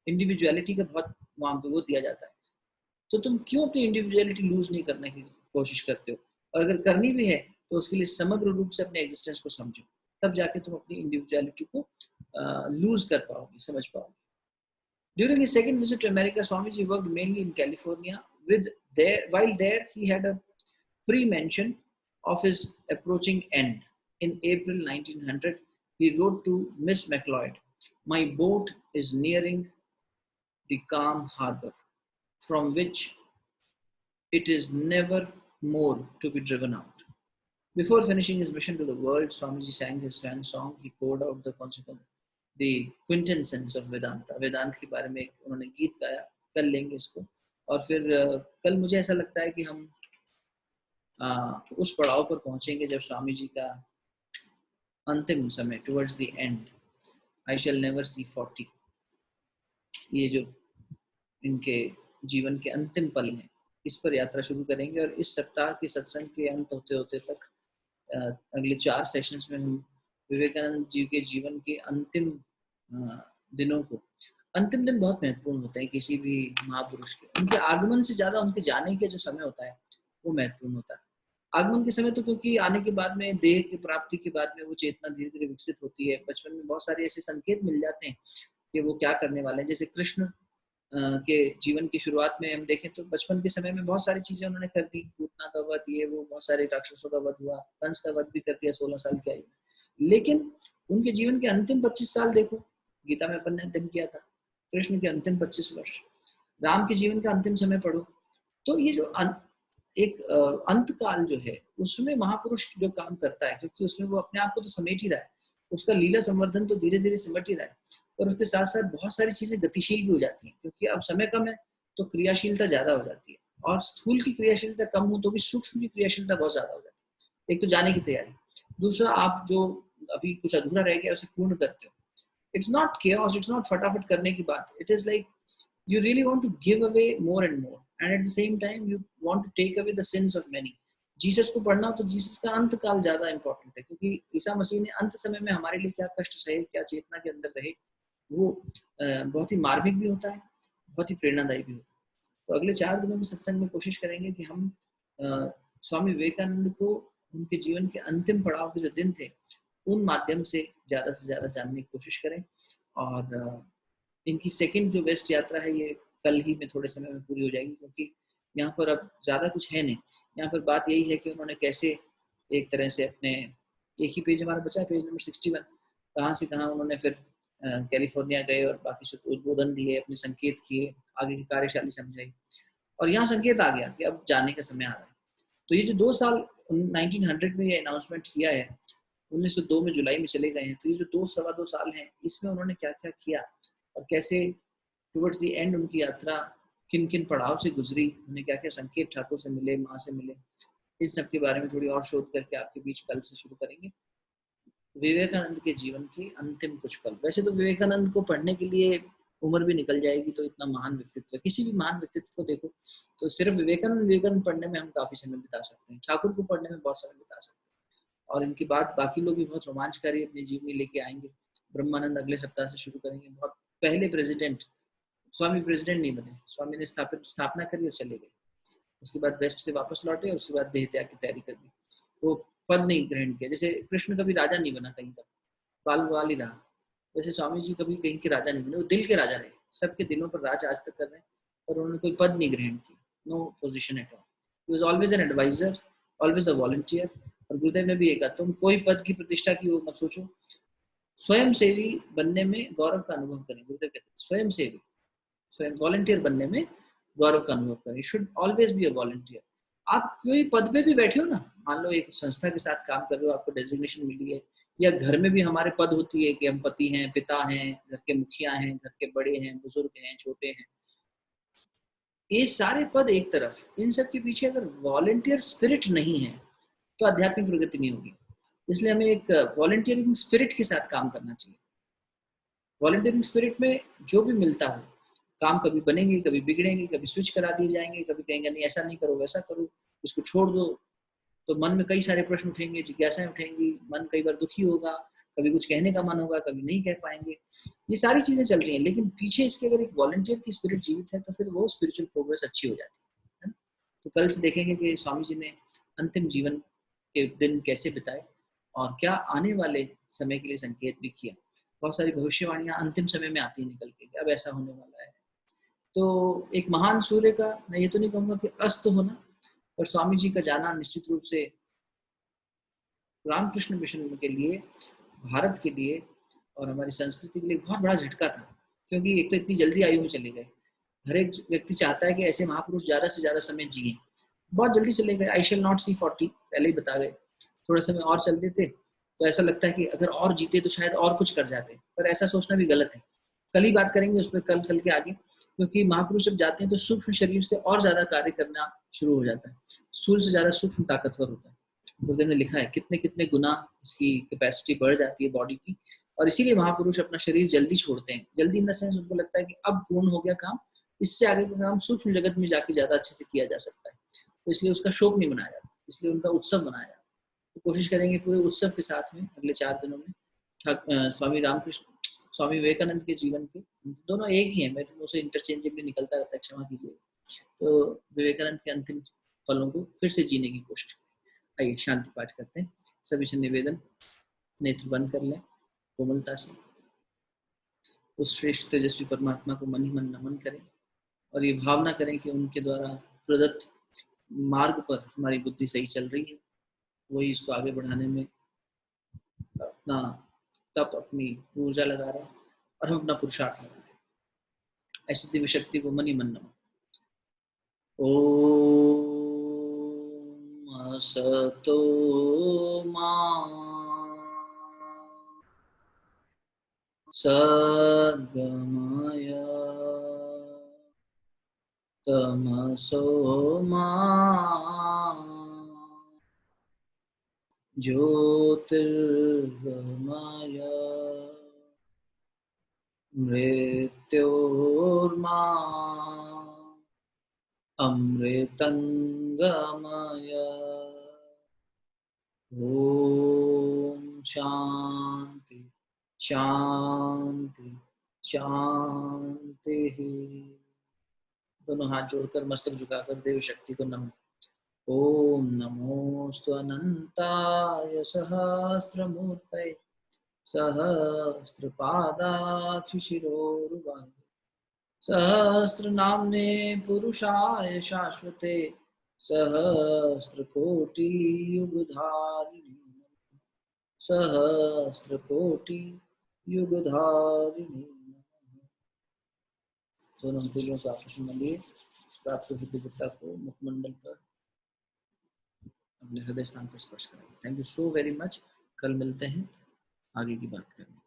इंडिविजुअलिटी का बहुत वहां पे वो दिया जाता है, तो तुम क्यों अपनी इंडिविजुअलिटी लूज नहीं करने की कोशिश करते हो, और अगर करनी भी है तो उसके लिए समग्र रूप से अपने एग्जिस्टेंस को समझो, तब जाके तुम अपनी इंडिविजुअलिटी को लूज कर पाओगे, समझ पाओगे। During his second visit to America, Swamiji worked mainly in California. While there, he had a pre-mention of his approaching end. In April 1900, he wrote to Miss McLeod, "My boat is nearing the calm harbor, from which it is never more to be driven out." Before finishing his mission to the world, Swamiji sang his swan song. He poured out the quintessence of Vedanta. वेदांत के बारे में उन्होंने गीत गाया। कल लेंगे इसको, और फिर कल मुझे ऐसा लगता है कि हम उस पड़ाव पर पहुंचेंगे जब स्वामी जी का अंतिम समय, towards the end, I shell never see 40, ये जो इनके जीवन के अंतिम पल हैं, इस पर यात्रा शुरू करेंगे। और इस सप्ताह के सत्संग के अंत होते होते तक अगले 4 सेशंस में हम विवेकानंद जी के जीवन के अंतिम दिनों को, अंतिम दिन बहुत महत्वपूर्ण होते हैं किसी भी महापुरुष के, उनके आगमन से ज्यादा उनके जाने के जो समय होता है वो महत्वपूर्ण होता है। आगमन के समय तो क्योंकि आने के बाद में, देह की प्राप्ति के बाद में वो चेतना धीरे धीरे विकसित होती है, बचपन में बहुत सारे ऐसे संकेत मिल जाते हैं कि वो क्या करने वाले हैं। जैसे कृष्ण के जीवन की शुरुआत में हम देखें तो बचपन के समय में बहुत सारी चीजें उन्होंने कर दी, पूतना का वध, ये वो, बहुत सारे राक्षसों का वध हुआ, कंस का वध भी कर दिया 16 साल की आयु में। लेकिन उनके जीवन के अंतिम 25 साल देखो, गीता में अपन ने अध्ययन किया था, कृष्ण के अंतिम 25 वर्ष, राम के जीवन का अंतिम समय पढ़ो, तो ये जो एक अंत काल जो है उसमें महापुरुष जो काम करता है, क्योंकि उसमें वो अपने आप को तो समेट ही रहा है, उसका लीला संवर्धन तो धीरे धीरे सिमट ही रहा है, और उसके साथ साथ बहुत सारी चीजें गतिशील भी हो जाती हैं, क्योंकि अब समय कम है तो क्रियाशीलता ज्यादा हो जाती है, और स्थूल की क्रियाशीलता कम हो तो भी सूक्ष्म की क्रियाशीलता बहुत ज्यादा हो जाती है। एक तो जाने की तैयारी, दूसरा आप जो अभी कुछ अधूरा रह गया उसे पूर्ण करते हो। It's not chaos, it's not फटाफट करने की बात, it is like you really want to give away more and more, and at the same time you want to take away the sins of many. Jesus को पढ़ना हो तो जीसस का अंत काल ज्यादा इंपॉर्टेंट है, क्योंकि ईसा मसीह ने अंत समय में हमारे लिए क्या कष्ट सहे, क्या चेतना के अंदर रहे, वो बहुत ही मार्मिक भी होता है, बहुत ही प्रेरणादायी भी होता है। तो अगले 4 दिनों के सत्संग में कोशिश करेंगे कि हम स्वामी विवेकानंद को उनके जीवन के अंतिम पड़ाव के जो दिन थे उन माध्यम से ज्यादा जानने की कोशिश करें। और इनकी सेकंड जो वेस्ट यात्रा है ये कल ही में थोड़े समय में पूरी हो जाएगी, क्योंकि यहाँ पर अब ज़्यादा कुछ है नहीं। यहाँ पर बात यही है कि उन्होंने कैसे एक तरह से अपने, एक ही पेज हमारा बचा है, पेज नंबर 61, कहाँ से कहाँ उन्होंने फिर कैलिफोर्निया गए और बाकी उद्बोधन दिए, अपने संकेत किए, आगे की कार्यशाली समझाई, और यहाँ संकेत आ गया कि अब जाने का समय आ रहा है। तो ये जो 2 साल 1900 में ये अनाउंसमेंट किया है, 1902 में जुलाई में चले गए हैं, तो ये जो 2 साल हैं इसमें उन्होंने क्या क्या किया और कैसे टुवर्ड्स द एंड उनकी यात्रा किन किन पड़ाव से गुजरी, उन्हें क्या क्या संकेत ठाकुर से मिले, माँ से मिले, इस सब के बारे में थोड़ी और शोध करके आपके बीच कल से शुरू करेंगे। विवेकानंद के जीवन के अंतिम कुछ पल। वैसे तो विवेकानंद को पढ़ने के लिए उम्र भी निकल जाएगी, तो इतना महान व्यक्तित्व, किसी भी महान व्यक्तित्व को देखो तो सिर्फ विवेकानंद पढ़ने में हम काफी समय बिता सकते हैं, ठाकुर को पढ़ने में बहुत समय बिता सकते हैं, और इनके बाद बाकी लोग भी बहुत रोमांचकारी अपने जीवनी लेके आएंगे। ब्रह्मानंद अगले सप्ताह से शुरू करेंगे, बहुत पहले प्रेसिडेंट, स्वामी प्रेसिडेंट नहीं बने, स्वामी ने स्थापना करी और चले गए, उसके बाद वेस्ट से वापस लौटे और उसके बाद देह त्याग की तैयारी कर दी, वो पद नहीं ग्रहण किया। जैसे कृष्ण कभी राजा नहीं बना, कहीं पर बाल बाल ही रहा, वैसे स्वामी जी कभी कहीं के राजा नहीं बने, वो दिल के राजा रहे, सबके दिलों पर राज आज तक कर रहे हैं, और उन्होंने कोई पद नहीं ग्रहण की, no position at all, he was always an adviser, always a volunteer. और गुरुदेव ने भी ये कहा, तुम कोई पद की प्रतिष्ठा की वो मत सोचो, स्वयं सेवी बनने में गौरव का अनुभव करें। गुरुदेव कहते हैं स्वयं सेवी, स्वयं वॉलंटियर बनने में गौरव का अनुभव करें, should always be a volunteer. आप कोई पद पे भी बैठे हो ना, मान लो एक संस्था के साथ काम कर रहे हो, आपको डेजिग्नेशन मिली है, या घर में भी हमारे पद होती है कि हम पति हैं, पिता हैं, घर के मुखिया हैं, घर के बड़े हैं, बुजुर्ग हैं, छोटे हैं, ये सारे पद एक तरफ, इन सब के पीछे अगर वॉलंटियर स्पिरिट नहीं है तो आध्यात्मिक प्रगति नहीं होगी। इसलिए हमें एक वॉलंटियरिंग स्पिरिट के साथ काम करना चाहिए। वॉलंटियरिंग स्पिरिट में जो भी मिलता हो, काम कभी बनेंगे, कभी बिगड़ेंगे, कभी स्विच करा दिए जाएंगे, कभी कहेंगे नहीं ऐसा नहीं करो, वैसा करो, इसको छोड़ दो, तो मन में कई सारे प्रश्न उठेंगे, जिज्ञासाएं उठेंगी, मन कई बार दुखी होगा, कभी कुछ कहने का मन होगा, कभी नहीं कह पाएंगे। ये सारी चीजें चल रही हैं, लेकिन पीछे इसके अगर एक वॉलंटियर की स्पिरिट जीवित है तो फिर वो स्पिरिचुअल प्रोग्रेस अच्छी हो जाती है। तो कल से देखेंगे कि स्वामी जी ने अंतिम जीवन के दिन कैसे बिताए और क्या आने वाले समय के लिए संकेत भी किया। बहुत सारी भविष्यवाणियां अंतिम समय में आती निकल के, अब ऐसा होने वाला है। तो एक महान सूर्य का, मैं ये तो नहीं कहूँगा कि अस्त होना, पर स्वामी जी का जाना निश्चित रूप से रामकृष्ण मिशन के लिए, भारत के लिए और हमारी संस्कृति के लिए बहुत बड़ा झटका था। क्योंकि एक तो इतनी जल्दी आयु में चले गए, हर एक व्यक्ति चाहता है कि ऐसे महापुरुष ज्यादा से ज्यादा समय जिए, बहुत जल्दी चले गए। आई शेल नॉट सी 40, पहले ही बता गए। थोड़ा समय और चल देते तो ऐसा लगता है कि अगर और जीते तो शायद और कुछ कर जाते, पर ऐसा सोचना भी गलत है। कल ही बात करेंगे उस पर, कल चल के आगे, क्योंकि महापुरुष जब जाते हैं तो सूक्ष्म शरीर से और ज्यादा कार्य करना शुरू हो जाता है, स्थूल से ज्यादा सूक्ष्म ताकतवर होता है। बुद्ध ने लिखा है कितने कितने गुना इसकी कैपेसिटी बढ़ जाती है बॉडी की, और इसीलिए महापुरुष अपना शरीर जल्दी छोड़ते हैं। जल्दी इन द सेंस उनको लगता है कि अब पूर्ण हो गया काम, इससे आगे का काम सूक्ष्म जगत में जाके ज्यादा अच्छे से किया जा सकता है, तो इसलिए उसका शोक नहीं मनाया जाता, इसलिए उनका उत्सव मनाया जाता। तो कोशिश करेंगे पूरे उत्सव के साथ में अगले 4 दिनों में स्वामी रामकृष्ण, स्वामी विवेकानंद के जीवन के, दोनों एक ही है, मेरे मुंह से इंटरचेंजेबली निकलता रहता है, क्षमा कीजिए। तो विवेकानंद के अंतिम पलों को फिर से जीने की कोशिश करें। आइए शांति पाठ करते हैं। सभी से निवेदन, नेत्र बंद कर लें, कोमलता से उस श्रेष्ठ तेजस्वी परमात्मा को मन ही मन नमन करें और ये भावना करें कि उनके द्वारा प्रदत्त मार्ग पर हमारी बुद्धि सही चल रही है, वही इसको आगे बढ़ाने में अपना तप, अपनी ऊर्जा लगा रहे हैं और हम अपना पुरुषार्थ लगा रहे हैं। ऐसी दिव्य शक्ति को मन ही मन नमन। ओम असतो मा सद्गमय तमसो मा ज्योतिर्गमय मृत्योर्मा अमृतंगमय। ओम शांति शांति शांति। दोनों हाथ जोड़कर मस्तक झुकाकर देव शक्ति को नमन। ओम नमोस्तु अनंताय सहस्रमूर्तये सहस्रपादाक्षिशिरोरुबाहुः सहस्रनाम्ने पुरुषाय शाश्वते सहस्रकोटियुगधारिणे सहस्रकोटियुगधारिणे। दोनों अंगुलियों को आपस में लिए प्राप्त बुद्धिमत्ता को मुखमंडल पर अपने हृदय स्थान पर स्पर्श करेंगे। Thank you so very much. कल मिलते हैं आगे की बात करने।